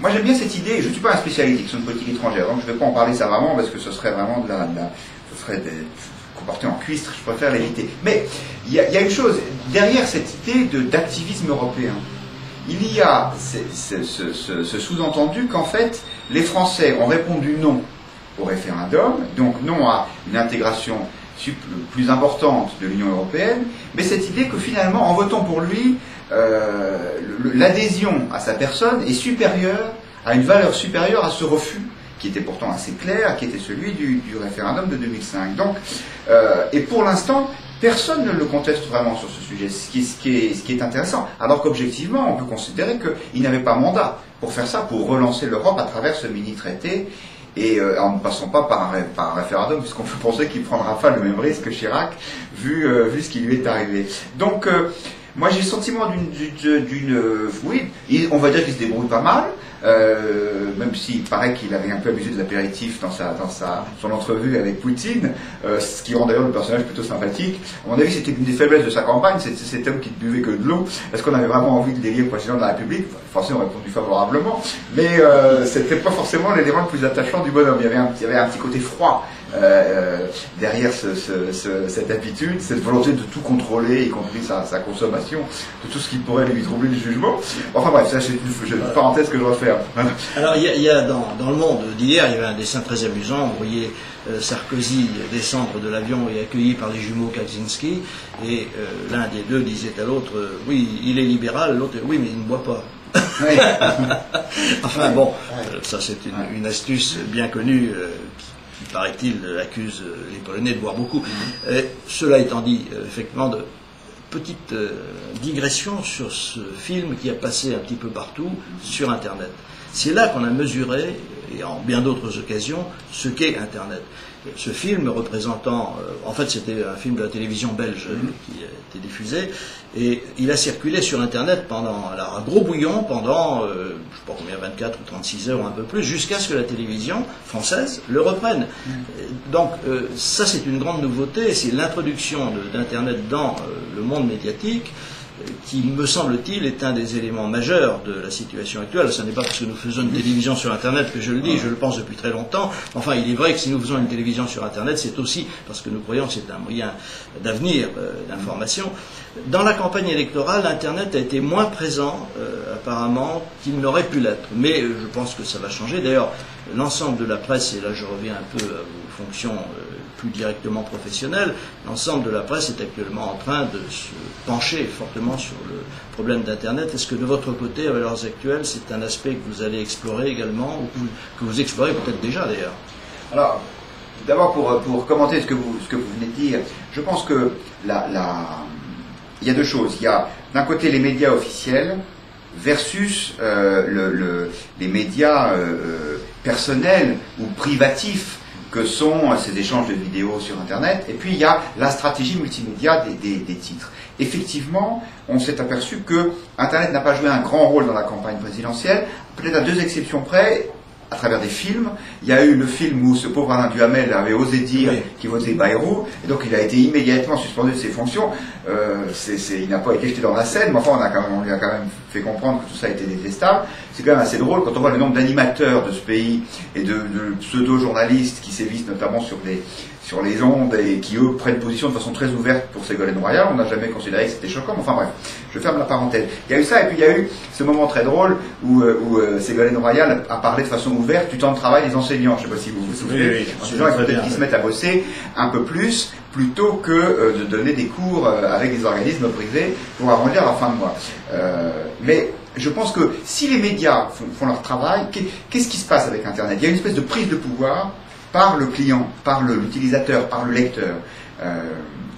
B: Moi j'aime bien cette idée, je ne suis pas un spécialiste des questions de politique étrangère, donc je ne vais pas en parler savamment parce que ce serait vraiment ce serait comporté en cuistre, je préfère l'éviter. Mais il y a une chose, derrière cette idée d'activisme européen, il y a ce sous-entendu qu'en fait les Français ont répondu non au référendum, donc non à une intégration plus importante de l'Union européenne, mais cette idée que finalement en votant pour lui, l'adhésion à sa personne est supérieure, à une valeur supérieure à ce refus, qui était pourtant assez clair, qui était celui du référendum de 2005. Donc, et pour l'instant, personne ne le conteste vraiment sur ce sujet, ce qui est intéressant. Alors qu'objectivement, on peut considérer qu'il n'avait pas mandat pour faire ça, pour relancer l'Europe à travers ce mini-traité, et en ne passant pas par un référendum, puisqu'on peut penser qu'il prendra pas le même risque que Chirac, vu ce qui lui est arrivé. Donc, moi j'ai le sentiment oui, on va dire qu'il se débrouille pas mal, même s'il paraît qu'il avait un peu abusé de l'apéritif dans son entrevue avec Poutine, ce qui rend d'ailleurs le personnage plutôt sympathique. À mon avis, c'était une des faiblesses de sa campagne, c'est cet homme qui ne buvait que de l'eau. Est-ce qu'on avait vraiment envie de l'élire président de la République? Les Français ont répondu favorablement, mais c'était pas forcément l'élément le plus attachant du bonhomme. Il y avait un petit côté froid derrière cette habitude, cette volonté de tout contrôler, y compris sa consommation, de tout ce qui pourrait lui troubler le jugement. Enfin bref, ça c'est une parenthèse que je dois faire.
A: Alors il y a dans le Monde d'hier, il y avait un dessin très amusant. Vous voyez Sarkozy descendre de l'avion et accueilli par les jumeaux Kaczynski, et l'un des deux disait à l'autre oui, il est libéral, l'autre oui, mais il ne boit pas. Oui. Enfin bon, ça c'est une astuce bien connue qui, paraît-il, accuse les Polonais de boire beaucoup. Cela étant dit, effectivement, de petites digressions sur ce film qui a passé un petit peu partout sur Internet. C'est là qu'on a mesuré, et en bien d'autres occasions, ce qu'est Internet. Ce film représentant, en fait c'était un film de la télévision belge qui a été diffusé, et il a circulé sur Internet pendant, alors un gros bouillon, pendant, je ne sais pas combien, 24 ou 36 heures ou un peu plus, jusqu'à ce que la télévision française le reprenne. Donc ça c'est une grande nouveauté, c'est l'introduction d'Internet dans le monde médiatique, qui, me semble-t-il, est un des éléments majeurs de la situation actuelle. Ce n'est pas parce que nous faisons une télévision sur Internet que je le dis, je le pense depuis très longtemps. Enfin, il est vrai que si nous faisons une télévision sur Internet, c'est aussi parce que nous croyons que c'est un moyen d'avenir, d'information. Dans la campagne électorale, Internet a été moins présent, apparemment, qu'il n'aurait pu l'être. Mais je pense que ça va changer. D'ailleurs, l'ensemble de la presse, et là je reviens un peu à vos fonctions plus directement professionnelles, l'ensemble de la presse est actuellement en train de se pencher fortement sur le problème d'Internet. Est-ce que de votre côté, à Valeurs Actuelles, c'est un aspect que vous allez explorer également, ou que vous explorez peut-être déjà d'ailleurs?
B: Alors, d'abord pour commenter ce que vous venez de dire, je pense que il y a deux choses. Il y a d'un côté les médias officiels versus les médias personnels ou privatifs que sont ces échanges de vidéos sur Internet, et puis il y a la stratégie multimédia des titres. Effectivement, on s'est aperçu que Internet n'a pas joué un grand rôle dans la campagne présidentielle, peut-être à deux exceptions près, à travers des films. Il y a eu le film où ce pauvre Alain Duhamel avait osé dire qu'il votait Bayrou, et donc il a été immédiatement suspendu de ses fonctions. Il n'a pas été jeté dans la Seine, mais enfin on lui a quand même fait comprendre que tout ça était détestable. C'est quand même assez drôle quand on voit le nombre d'animateurs de ce pays et de pseudo-journalistes qui sévissent notamment sur les ondes et qui eux prennent position de façon très ouverte pour Ségolène Royal. On n'a jamais considéré que c'était choquant, mais enfin bref, je ferme la parenthèse. Il y a eu ça, et puis il y a eu ce moment très drôle où Ségolène Royal a parlé de façon ouverte du temps de travail des enseignants. Je ne sais pas si vous vous souvenez, en disant qu'il faudrait qu'ils se mettent à bosser un peu plus, plutôt que de donner des cours avec des organismes privés pour arrondir la fin de mois. Mais je pense que si les médias font leur travail, qu'est-ce qui se passe avec Internet? Il y a une espèce de prise de pouvoir par le client, par l'utilisateur, par le lecteur.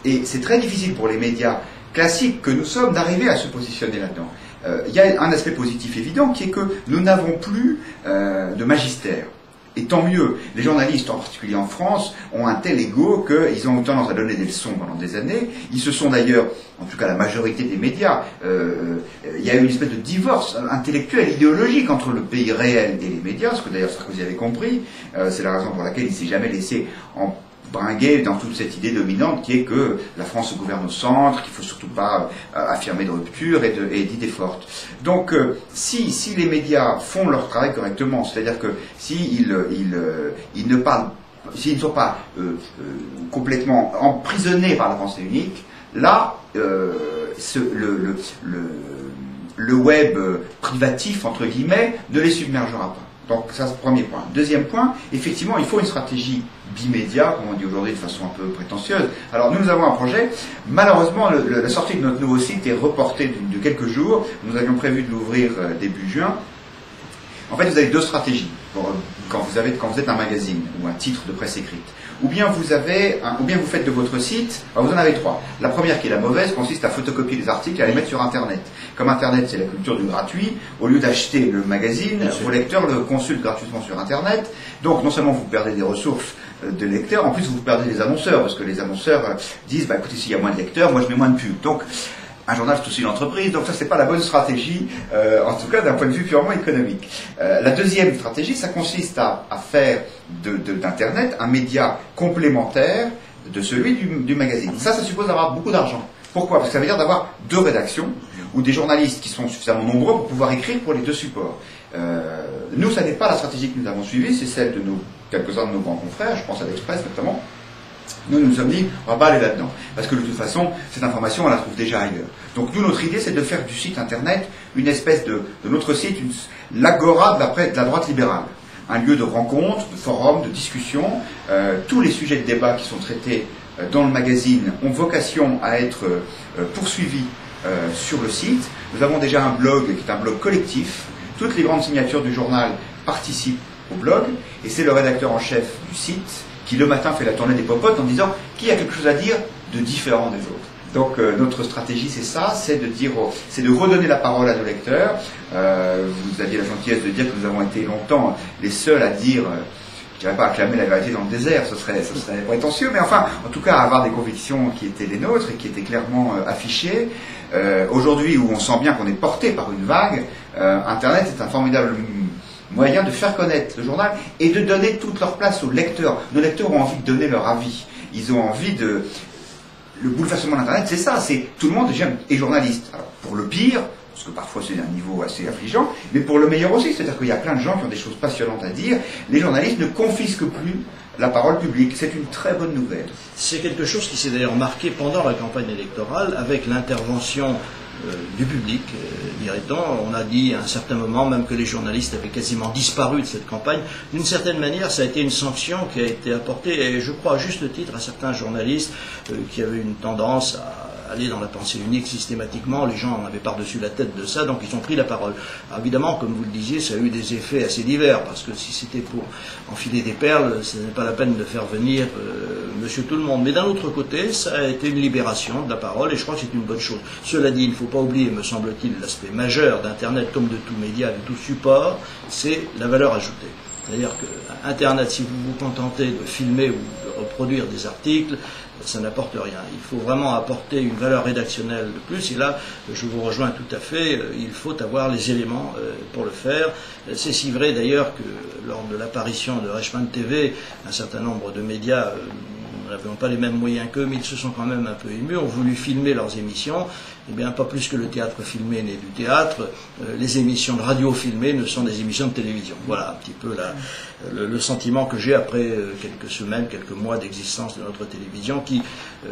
B: Et c'est très difficile pour les médias classiques que nous sommes d'arriver à se positionner là-dedans. Il y a un aspect positif évident qui est que nous n'avons plus de magistère. Et tant mieux, les journalistes, en particulier en France, ont un tel ego qu'ils ont eu tendance à donner des leçons pendant des années. Ils se sont d'ailleurs, en tout cas la majorité des médias, il y a eu une espèce de divorce intellectuel, idéologique entre le pays réel et les médias, ce que d'ailleurs Sarkozy avait compris. C'est la raison pour laquelle il ne s'est jamais laissé bringuer dans toute cette idée dominante qui est que la France se gouverne au centre, qu'il ne faut surtout pas affirmer de rupture et d'idées fortes. Donc, si les médias font leur travail correctement, c'est-à-dire que s'ils ne sont pas complètement emprisonnés par la pensée unique, là, le web privatif, entre guillemets, ne les submergera pas. Donc ça, c'est le premier point. Deuxième point, effectivement, il faut une stratégie bimédia, comme on dit aujourd'hui de façon un peu prétentieuse. Alors nous avons un projet, malheureusement la sortie de notre nouveau site est reportée de quelques jours, nous avions prévu de l'ouvrir début juin. En fait, vous avez deux stratégies quand vous êtes un magazine ou un titre de presse écrite. Ou bien vous faites de votre site, alors vous en avez trois. La première, qui est la mauvaise, consiste à photocopier les articles et à les mettre sur Internet. Comme Internet, c'est la culture du gratuit, au lieu d'acheter le magazine, vos lecteurs le consultent gratuitement sur Internet. Donc non seulement vous perdez des ressources de lecteurs, en plus vous perdez les annonceurs, parce que les annonceurs disent, bah écoutez, s'il y a moins de lecteurs, moi je mets moins de pubs. Donc un journal, c'est aussi une entreprise, donc ça c'est pas la bonne stratégie, en tout cas d'un point de vue purement économique. La deuxième stratégie, ça consiste à faire d'Internet un média complémentaire de celui du magazine. Ça suppose d'avoir beaucoup d'argent. Pourquoi? Parce que ça veut dire d'avoir deux rédactions, ou des journalistes qui sont suffisamment nombreux pour pouvoir écrire pour les deux supports. Nous, ça n'est pas la stratégie que nous avons suivie, c'est celle de quelques-uns de nos grands confrères, je pense à l'Express notamment. Nous nous sommes dit, on va pas aller là-dedans. Parce que de toute façon, cette information, on la trouve déjà ailleurs. Donc nous, notre idée, c'est de faire du site Internet une espèce de notre site, l'agora de la droite libérale. Un lieu de rencontre, de forum, de discussion. Tous les sujets de débat qui sont traités dans le magazine ont vocation à être poursuivis sur le site. Nous avons déjà un blog qui est un blog collectif. Toutes les grandes signatures du journal participent au blog. Et c'est le rédacteur en chef du site qui le matin fait la tournée des popotes en disant qui a quelque chose à dire de différent des autres. Donc notre stratégie c'est ça, c'est de redonner la parole à nos lecteurs. Vous aviez la gentillesse de dire que nous avons été longtemps les seuls à dire, je ne dirais pas acclamer la vérité dans le désert, ce serait prétentieux, mais enfin, en tout cas avoir des convictions qui étaient les nôtres et qui étaient clairement affichées. Aujourd'hui où on sent bien qu'on est porté par une vague, Internet est un formidable moyen de faire connaître le journal et de donner toute leur place aux lecteurs. Nos lecteurs ont envie de donner leur avis. Ils ont envie de... Le bouleversement d'Internet, c'est ça, c'est tout le monde est journaliste. Alors, pour le pire, parce que parfois c'est un niveau assez affligeant, mais pour le meilleur aussi, c'est-à-dire qu'il y a plein de gens qui ont des choses passionnantes à dire. Les journalistes ne confisquent plus la parole publique. C'est une très bonne nouvelle.
A: C'est quelque chose qui s'est d'ailleurs marqué pendant la campagne électorale avec l'intervention du public, dirait-on. On a dit à un certain moment même que les journalistes avaient quasiment disparu de cette campagne. D'une certaine manière, ça a été une sanction qui a été apportée, et je crois à juste titre, à certains journalistes qui avaient une tendance à aller dans la pensée unique systématiquement. Les gens en avaient par-dessus la tête de ça, donc ils ont pris la parole. Alors évidemment, comme vous le disiez, ça a eu des effets assez divers, parce que si c'était pour enfiler des perles, ce n'est pas la peine de faire venir Monsieur Tout-le-Monde. Mais d'un autre côté, ça a été une libération de la parole, et je crois que c'est une bonne chose. Cela dit, il ne faut pas oublier, me semble-t-il, l'aspect majeur d'Internet, comme de tout média, de tout support, c'est la valeur ajoutée. C'est-à-dire que Internet, si vous vous contentez de filmer ou de reproduire des articles, ça n'apporte rien. Il faut vraiment apporter une valeur rédactionnelle de plus, et là, je vous rejoins tout à fait, il faut avoir les éléments pour le faire. C'est si vrai d'ailleurs que lors de l'apparition de Reichmann TV, un certain nombre de médias n'avaient pas les mêmes moyens qu'eux, mais ils se sont quand même un peu émus, ont voulu filmer leurs émissions. Eh bien, pas plus que le théâtre filmé n'est du théâtre, les émissions de radio filmées ne sont des émissions de télévision. Voilà un petit peu le sentiment que j'ai après quelques semaines, quelques mois d'existence de notre télévision, qui,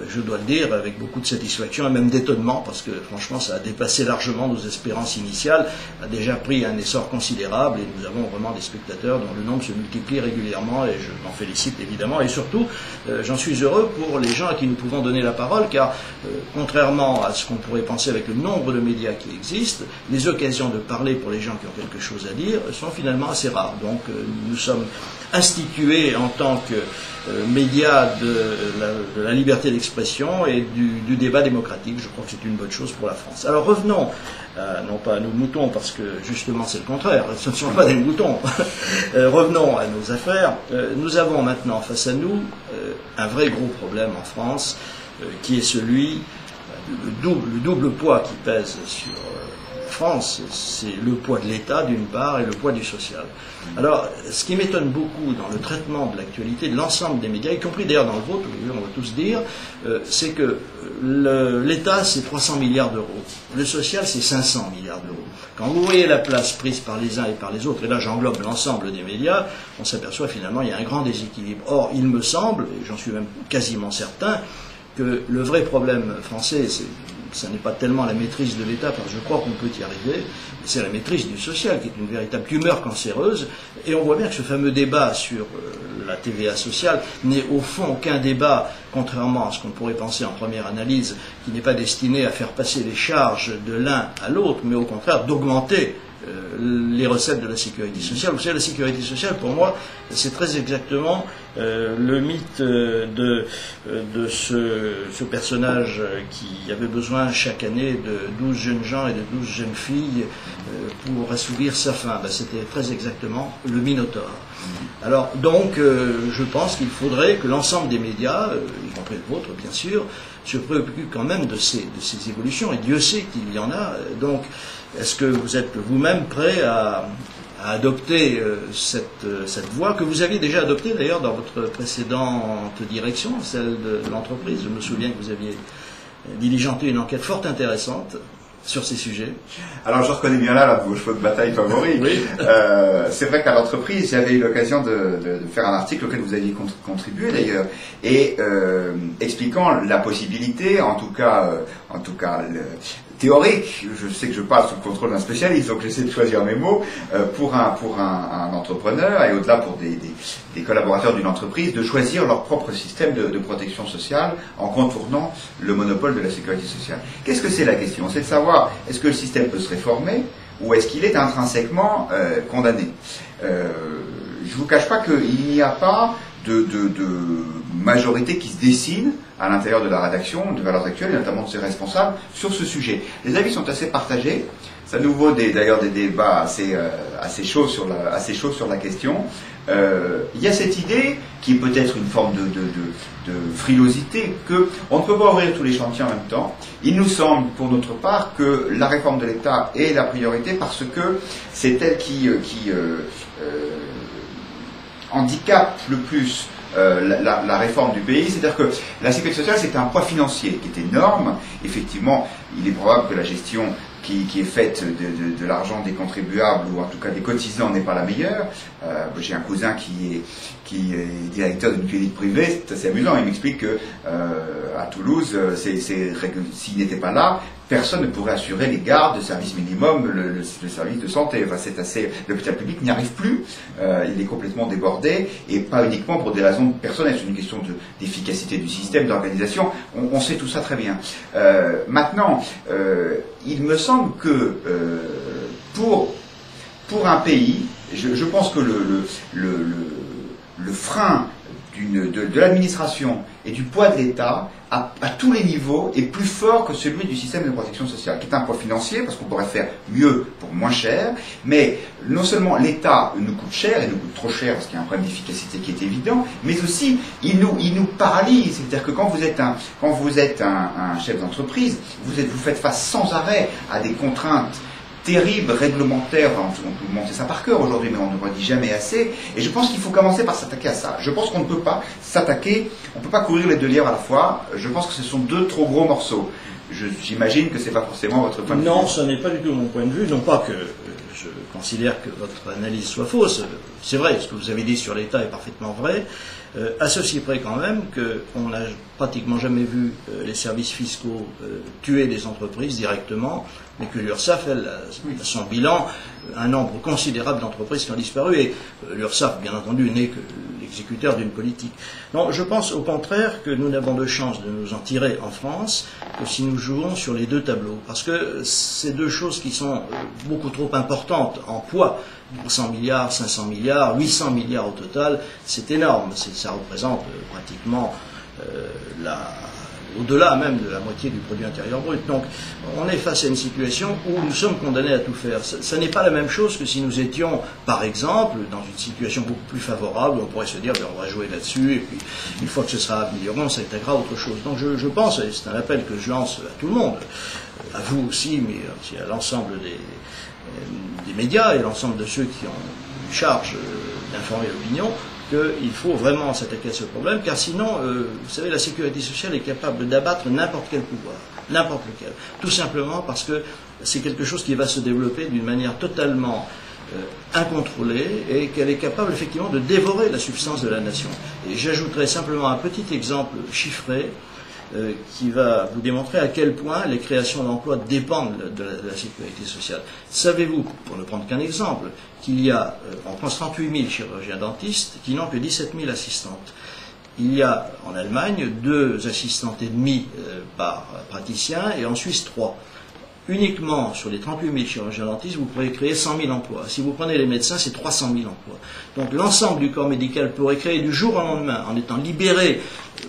A: je dois le dire, avec beaucoup de satisfaction et même d'étonnement, parce que franchement ça a dépassé largement nos espérances initiales, a déjà pris un essor considérable, et nous avons vraiment des spectateurs dont le nombre se multiplie régulièrement, et je m'en félicite évidemment, et surtout j'en suis heureux pour les gens à qui nous pouvons donner la parole, car contrairement à ce qu'on pourrait pourrait penser avec le nombre de médias qui existent, les occasions de parler pour les gens qui ont quelque chose à dire sont finalement assez rares. Donc nous sommes institués en tant que médias de la liberté d'expression et du débat démocratique. Je crois que c'est une bonne chose pour la France. Alors revenons, non pas à nos moutons, parce que justement c'est le contraire, ce ne sont pas des moutons. Revenons à nos affaires. Nous avons maintenant face à nous un vrai gros problème en France, qui est celui le double poids qui pèse sur France, c'est le poids de l'État d'une part et le poids du social. Alors, ce qui m'étonne beaucoup dans le traitement de l'actualité de l'ensemble des médias, y compris d'ailleurs dans le vôtre, on va tous dire, c'est que l'État c'est 300 milliards d'euros, le social c'est 500 milliards d'euros. Quand vous voyez la place prise par les uns et par les autres, et là j'englobe l'ensemble des médias, on s'aperçoit finalement qu'il y a un grand déséquilibre. Or, il me semble, et j'en suis même quasiment certain, que le vrai problème français, ce n'est pas tellement la maîtrise de l'État, parce que je crois qu'on peut y arriver, c'est la maîtrise du social, qui est une véritable tumeur cancéreuse. Et on voit bien que ce fameux débat sur la TVA sociale n'est au fond qu'un débat, contrairement à ce qu'on pourrait penser en première analyse, qui n'est pas destiné à faire passer les charges de l'un à l'autre, mais au contraire d'augmenter les recettes de la sécurité sociale. Vous savez, la sécurité sociale, pour moi, c'est très exactement le mythe de ce personnage qui avait besoin chaque année de 12 jeunes gens et de 12 jeunes filles pour assouvir sa faim. C'était très exactement le Minotaure. Alors, donc, je pense qu'il faudrait que l'ensemble des médias, y compris le vôtre, bien sûr, se préoccupent quand même de ces évolutions, et Dieu sait qu'il y en a. Donc, est-ce que vous êtes vous-même prêt à adopter cette voie que vous aviez déjà adoptée d'ailleurs dans votre précédente direction, celle de l'entreprise? Je me souviens que vous aviez diligenté une enquête fort intéressante sur ces sujets.
B: Alors je reconnais bien là vos chevaux de bataille favoris. Oui. C'est vrai qu'à l'entreprise, j'avais eu l'occasion de faire un article auquel vous aviez contribué d'ailleurs, et expliquant la possibilité, en tout cas théorique, je sais que je parle sous le contrôle d'un spécialiste, donc j'essaie de choisir mes mots, pour un entrepreneur, et au-delà pour des collaborateurs d'une entreprise, de choisir leur propre système de protection sociale en contournant le monopole de la sécurité sociale. Qu'est-ce que c'est la question? C'est de savoir, est-ce que le système peut se réformer, ou est-ce qu'il est intrinsèquement condamné? Je ne vous cache pas qu'il n'y a pas de majorité qui se dessine à l'intérieur de la rédaction de Valeurs Actuelles, et notamment de ses responsables, sur ce sujet. Les avis sont assez partagés. Ça nous vaut d'ailleurs des débats assez chauds sur la question. Il y a cette idée, qui est peut-être une forme de frilosité, qu'on ne peut pas ouvrir tous les chantiers en même temps. Il nous semble, pour notre part, que la réforme de l'État est la priorité, parce que c'est elle qui handicape le plus la réforme du pays. C'est-à-dire que la sécurité sociale, c'est un poids financier qui est énorme. Effectivement, il est probable que la gestion qui est faite de l'argent des contribuables, ou en tout cas des cotisants, n'est pas la meilleure. J'ai un cousin qui est directeur d'une clinique privée, c'est assez amusant. Il m'explique que à Toulouse, s'il n'était pas là, personne ne pourrait assurer les gardes, le service minimum, le service de santé. Enfin, l'hôpital public n'y arrive plus. Il est complètement débordé, et pas uniquement pour des raisons personnelles. C'est une question d'efficacité du système, d'organisation. On sait tout ça très bien. Maintenant, il me semble que pour un pays, je pense que le frein de l'administration et du poids de l'État à tous les niveaux est plus fort que celui du système de protection sociale, qui est un poids financier, parce qu'on pourrait faire mieux pour moins cher, mais non seulement l'État nous coûte cher, et nous coûte trop cher parce qu'il y a un problème d'efficacité qui est évident, mais aussi il nous paralyse. C'est-à-dire que quand vous êtes un chef d'entreprise, vous faites face sans arrêt à des contraintes terribles, réglementaires. On peut monter ça par cœur aujourd'hui, mais on ne le dit jamais assez. Et je pense qu'il faut commencer par s'attaquer à ça. Je pense qu'on ne peut pas s'attaquer, on ne peut pas courir les deux lièvres à la fois. Je pense que ce sont deux trop gros morceaux. J'imagine que ce n'est pas forcément votre point de vue.
A: Non, ce n'est pas du tout mon point de vue. Non pas que je considère que votre analyse soit fausse. C'est vrai, ce que vous avez dit sur l'État est parfaitement vrai. À ceci près quand même qu'on n'a pratiquement jamais vu les services fiscaux tuer des entreprises directement, mais que l'URSSAF, elle, a son bilan, un nombre considérable d'entreprises qui ont disparu. Et l'URSSAF, bien entendu, n'est que exécuteurs d'une politique. Non, je pense au contraire que nous n'avons de chance de nous en tirer en France que si nous jouons sur les deux tableaux. Parce que c'est deux choses qui sont beaucoup trop importantes en poids. 100 milliards, 500 milliards, 800 milliards au total, c'est énorme. Ça représente pratiquement au-delà même de la moitié du produit intérieur brut. Donc on est face à une situation où nous sommes condamnés à tout faire. Ça n'est pas la même chose que si nous étions, par exemple, dans une situation beaucoup plus favorable, où on pourrait se dire, on va jouer là-dessus, et puis une fois que ce sera amélioré, on s'attaquera à autre chose. Donc je pense, et c'est un appel que je lance à tout le monde, à vous aussi, mais aussi à l'ensemble des médias et l'ensemble de ceux qui ont une charge d'informer l'opinion, qu'il faut vraiment s'attaquer à ce problème, car sinon, vous savez, la sécurité sociale est capable d'abattre n'importe quel pouvoir, n'importe lequel. Tout simplement parce que c'est quelque chose qui va se développer d'une manière totalement incontrôlée et qu'elle est capable effectivement de dévorer la substance de la nation. Et j'ajouterai simplement un petit exemple chiffré qui va vous démontrer à quel point les créations d'emplois dépendent de la sécurité sociale. Savez-vous, pour ne prendre qu'un exemple, qu'il y a en France 38 000 chirurgiens dentistes qui n'ont que 17 000 assistantes. Il y a en Allemagne 2 assistantes et demie par praticien et en Suisse 3. Uniquement sur les 38 000 chirurgiens dentistes, vous pourrez créer 100 000 emplois. Si vous prenez les médecins, c'est 300 000 emplois. Donc l'ensemble du corps médical pourrait créer du jour au lendemain, en étant libéré,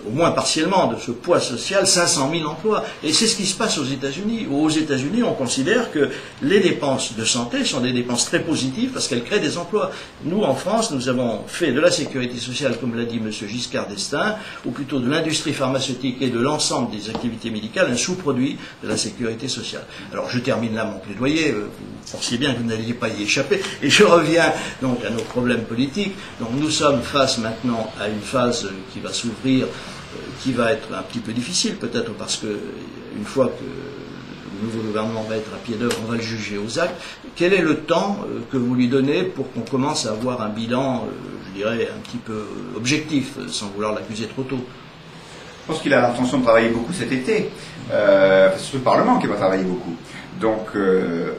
A: au moins partiellement, de ce poids social, 500 000 emplois. Et c'est ce qui se passe aux États-Unis. Aux États-Unis, on considère que les dépenses de santé sont des dépenses très positives parce qu'elles créent des emplois. Nous, en France, nous avons fait de la sécurité sociale, comme l'a dit M. Giscard d'Estaing, ou plutôt de l'industrie pharmaceutique et de l'ensemble des activités médicales, un sous-produit de la sécurité sociale. Alors, je termine là mon plaidoyer. Vous pensiez bien que vous n'alliez pas y échapper. Et je reviens donc à nos problèmes politiques. Donc, nous sommes face maintenant à une phase qui va s'ouvrir, qui va être un petit peu difficile, peut-être parce que une fois que le nouveau gouvernement va être à pied d'œuvre, on va le juger aux actes. Quel est le temps que vous lui donnez pour qu'on commence à avoir un bilan, je dirais, un petit peu objectif, sans vouloir l'accuser trop tôt?
B: Je pense qu'il a l'intention de travailler beaucoup cet été. C'est le Parlement qui va travailler beaucoup. Donc,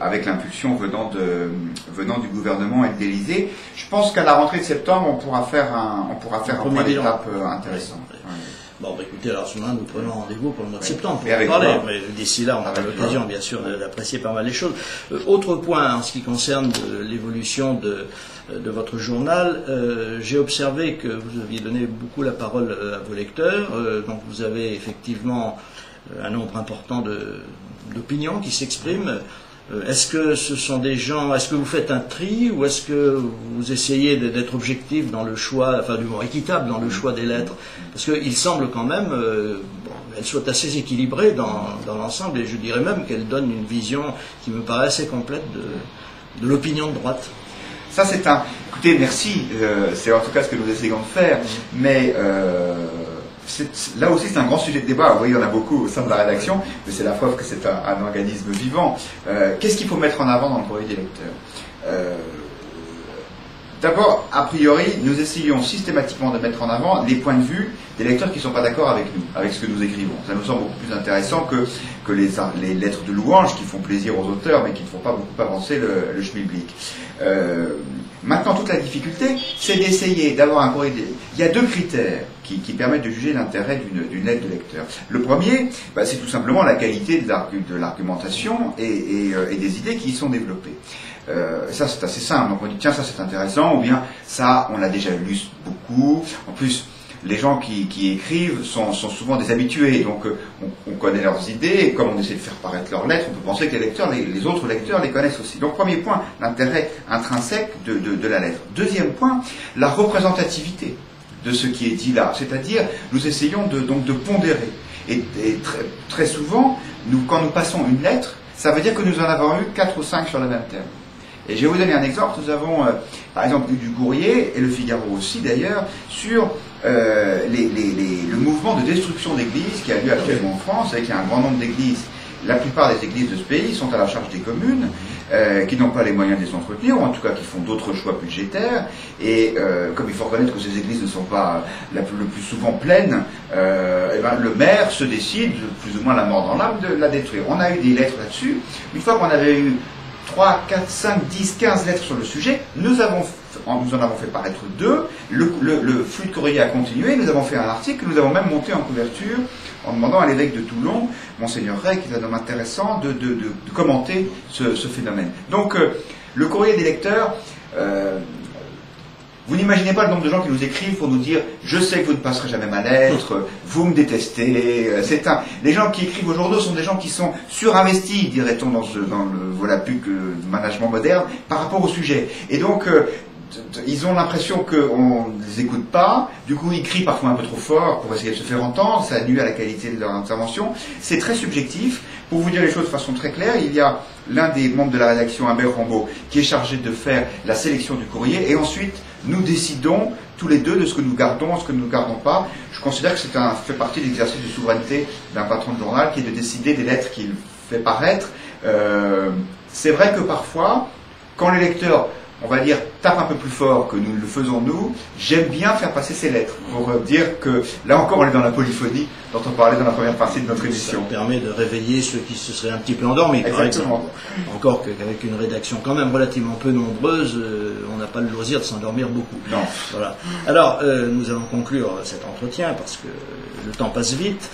B: avec l'impulsion venant du gouvernement et de l'Élysée, je pense qu'à la rentrée de septembre, on pourra faire un point d'étape intéressant.
A: Ouais. Bon, bah, écoutez, alors, souvent, nous prenons rendez-vous pour le mois de septembre pour
B: en
A: parler. Mais d'ici là, on aura l'occasion, bien sûr, d'apprécier pas mal les choses. Autre point, en ce qui concerne l'évolution de votre journal, j'ai observé que vous aviez donné beaucoup la parole à vos lecteurs. Donc, vous avez effectivement un nombre important d'opinions qui s'expriment. Est-ce que ce sont des gens, est-ce que vous faites un tri ou est-ce que vous essayez d'être objectif dans le choix, enfin du moins équitable dans le choix des lettres? Parce qu'il semble quand même qu'elles soient assez équilibrées dans l'ensemble et je dirais même qu'elles donnent une vision qui me paraît assez complète de l'opinion de droite.
B: Ça c'est écoutez, merci, c'est en tout cas ce que nous essayons de faire, mais là aussi c'est un grand sujet de débat. Vous voyez, il y en a beaucoup au sein de la rédaction, mais c'est la preuve que c'est un organisme vivant. Qu'est-ce qu'il faut mettre en avant dans le courrier des lecteurs? D'abord, a priori, nous essayons systématiquement de mettre en avant les points de vue des lecteurs qui ne sont pas d'accord avec nous, avec ce que nous écrivons. Ça nous semble beaucoup plus intéressant que les lettres de louange qui font plaisir aux auteurs, mais qui ne font pas beaucoup avancer le schmilblick. Maintenant, toute la difficulté, c'est d'essayer d'avoir un courrier. Il y a 2 critères qui permettent de juger l'intérêt d'une lettre de lecteur. Le premier, c'est tout simplement la qualité de l'argumentation et des idées qui y sont développées. Ça c'est assez simple, donc on dit tiens ça c'est intéressant, ou bien ça on l'a déjà lu beaucoup. En plus les gens qui écrivent sont souvent des habitués, donc on connaît leurs idées, et comme on essaie de faire paraître leurs lettres, on peut penser que les autres lecteurs les connaissent aussi. Donc premier point, l'intérêt intrinsèque de la lettre. Deuxième point, la représentativité de ce qui est dit là, c'est-à-dire nous essayons donc de pondérer. Et très souvent, quand nous passons une lettre, ça veut dire que nous en avons eu 4 ou 5 sur le même thème. Et je vais vous donner un exemple. Nous avons, par exemple, eu du Courrier, et le Figaro aussi d'ailleurs, sur le mouvement de destruction d'églises qui a lieu actuellement en France, avec un grand nombre d'églises. La plupart des églises de ce pays sont à la charge des communes, qui n'ont pas les moyens de les entretenir, ou en tout cas qui font d'autres choix budgétaires. Et comme il faut reconnaître que ces églises ne sont pas le plus souvent pleines, le maire se décide, plus ou moins la mort dans l'âme, de la détruire. On a eu des lettres là-dessus. Une fois qu'on avait eu 3, 4, 5, 10, 15 lettres sur le sujet. Nous en avons fait paraître 2. Le flux de courrier a continué. Nous avons fait un article. Nous avons même monté en couverture en demandant à l'évêque de Toulon, Monseigneur Rey, qui est un homme intéressant, de commenter ce phénomène. Donc, le courrier des lecteurs, vous n'imaginez pas le nombre de gens qui nous écrivent pour nous dire « Je sais que vous ne passerez jamais ma lettre, vous me détestez. » Les gens qui écrivent aux journaux sont des gens qui sont surinvestis, dirait-on dans le Volapük du management moderne, par rapport au sujet. Et donc, ils ont l'impression qu'on ne les écoute pas, du coup ils crient parfois un peu trop fort pour essayer de se faire entendre, ça nuit à la qualité de leur intervention. C'est très subjectif. Pour vous dire les choses de façon très claire, il y a l'un des membres de la rédaction, Humbert Rambaud, qui est chargé de faire la sélection du courrier, et ensuite nous décidons tous les deux de ce que nous gardons, ce que nous ne gardons pas. Je considère que c'est fait partie de l'exercice de souveraineté d'un patron de journal, qui est de décider des lettres qu'il fait paraître. C'est vrai que parfois, quand les lecteurs, on va dire, tape un peu plus fort que nous le faisons nous, j'aime bien faire passer ces lettres, pour dire que, là encore, on est dans la polyphonie dont on parlait dans la première partie de notre émission.
A: Ça permet de réveiller ceux qui se seraient un petit peu endormis, par exemple. Encore qu'avec une rédaction quand même relativement peu nombreuse, on n'a pas le loisir de s'endormir beaucoup.
B: Non.
A: Voilà. Alors, nous allons conclure cet entretien, parce que le temps passe vite.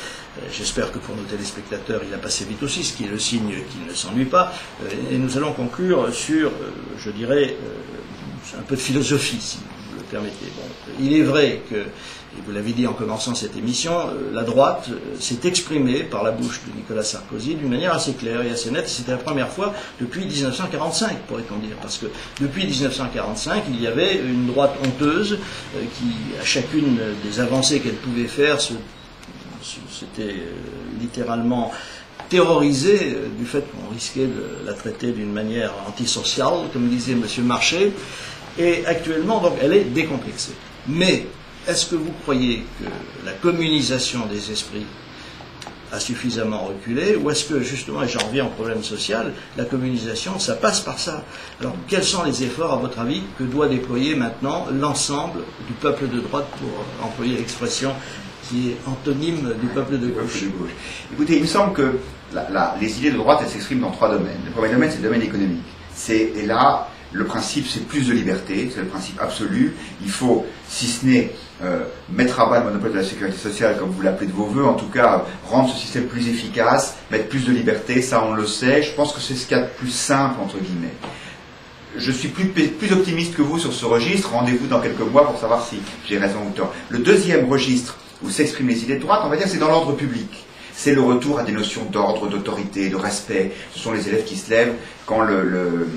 A: J'espère que pour nos téléspectateurs, il a passé vite aussi, ce qui est le signe qu'il ne s'ennuie pas. Et nous allons conclure sur, je dirais, un peu de philosophie, si vous le permettez. Bon, il est vrai que, et vous l'avez dit en commençant cette émission, la droite s'est exprimée par la bouche de Nicolas Sarkozy d'une manière assez claire et assez nette. C'était la première fois depuis 1945, pourrait-on dire. Parce que depuis 1945, il y avait une droite honteuse qui, à chacune des avancées qu'elle pouvait faire, c'était littéralement terrorisé du fait qu'on risquait de la traiter d'une manière antisociale, comme disait M. Marchais, et actuellement, donc, elle est décomplexée. Mais, est-ce que vous croyez que la communisation des esprits a suffisamment reculé, ou est-ce que, justement, et j'en reviens au problème social, la communisation, ça passe par ça? Alors, quels sont les efforts, à votre avis, que doit déployer maintenant l'ensemble du peuple de droite, pour employer l'expression qui est antonyme du peuple de gauche?
B: Écoutez, il me semble que les idées de droite, elles s'expriment dans 3 domaines. Le premier domaine, c'est le domaine économique. Et là, le principe, c'est plus de liberté, c'est le principe absolu. Il faut, si ce n'est mettre à bas le monopole de la sécurité sociale, comme vous l'appelez de vos voeux, en tout cas, rendre ce système plus efficace, mettre plus de liberté, ça on le sait. Je pense que c'est ce qu'il y a de plus simple, entre guillemets. Je suis plus optimiste que vous sur ce registre. Rendez-vous dans quelques mois pour savoir si j'ai raison ou tort. Le deuxième registre où s'expriment les idées de droite, on va dire, c'est dans l'ordre public. C'est le retour à des notions d'ordre, d'autorité, de respect. Ce sont les élèves qui se lèvent quand le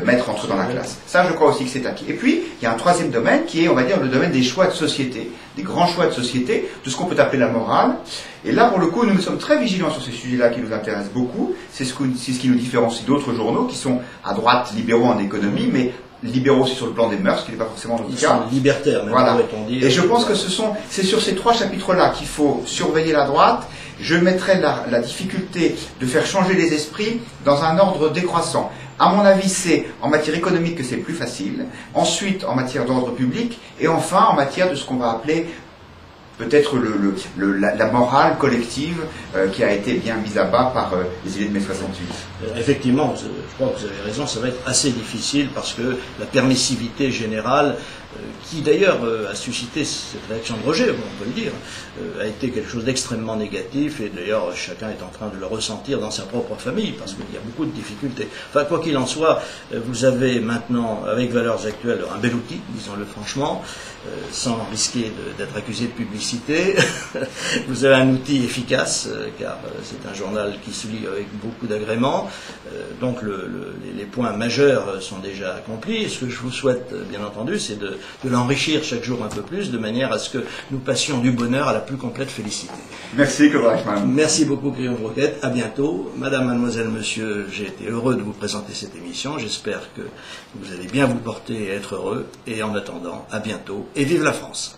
B: maître entre dans la classe. Ça, je crois aussi que c'est acquis. Et puis, il y a un troisième domaine qui est, on va dire, le domaine des choix de société, des grands choix de société, de ce qu'on peut appeler la morale. Et là, pour le coup, nous sommes très vigilants sur ces sujets-là qui nous intéressent beaucoup. C'est ce qui nous différencie d'autres journaux qui sont à droite, libéraux en économie, mais libéraux aussi sur le plan des mœurs, ce qui n'est pas forcément notre cas.
A: Libertaires, même,
B: voilà.
A: pourrait-on dire.
B: Et je pense que c'est sur ces 3 chapitres-là qu'il faut surveiller la droite. Je mettrai la difficulté de faire changer les esprits dans un ordre décroissant. À mon avis, c'est en matière économique que c'est plus facile, ensuite en matière d'ordre public, et enfin en matière de ce qu'on va appeler peut-être la morale collective qui a été bien mise à bas par les idées de mai 68.
A: Effectivement, je crois que vous avez raison, ça va être assez difficile parce que la permissivité générale, qui d'ailleurs a suscité cette réaction de rejet, on peut le dire, a été quelque chose d'extrêmement négatif, et d'ailleurs chacun est en train de le ressentir dans sa propre famille, parce qu'il y a beaucoup de difficultés. Enfin, quoi qu'il en soit, vous avez maintenant, avec Valeurs Actuelles, un bel outil, disons-le franchement, sans risquer d'être accusé de publicité. Vous avez un outil efficace, car c'est un journal qui se lit avec beaucoup d'agrément, donc les points majeurs sont déjà accomplis, et ce que je vous souhaite, bien entendu, c'est de l'enrichir chaque jour un peu plus, de manière à ce que nous passions du bonheur à la plus complète félicité.
B: Merci, Reichmann.
A: Merci beaucoup, Crayon de Roquette. À bientôt. Madame, mademoiselle, monsieur, j'ai été heureux de vous présenter cette émission. J'espère que vous allez bien vous porter et être heureux. Et en attendant, à bientôt. Et vive la France.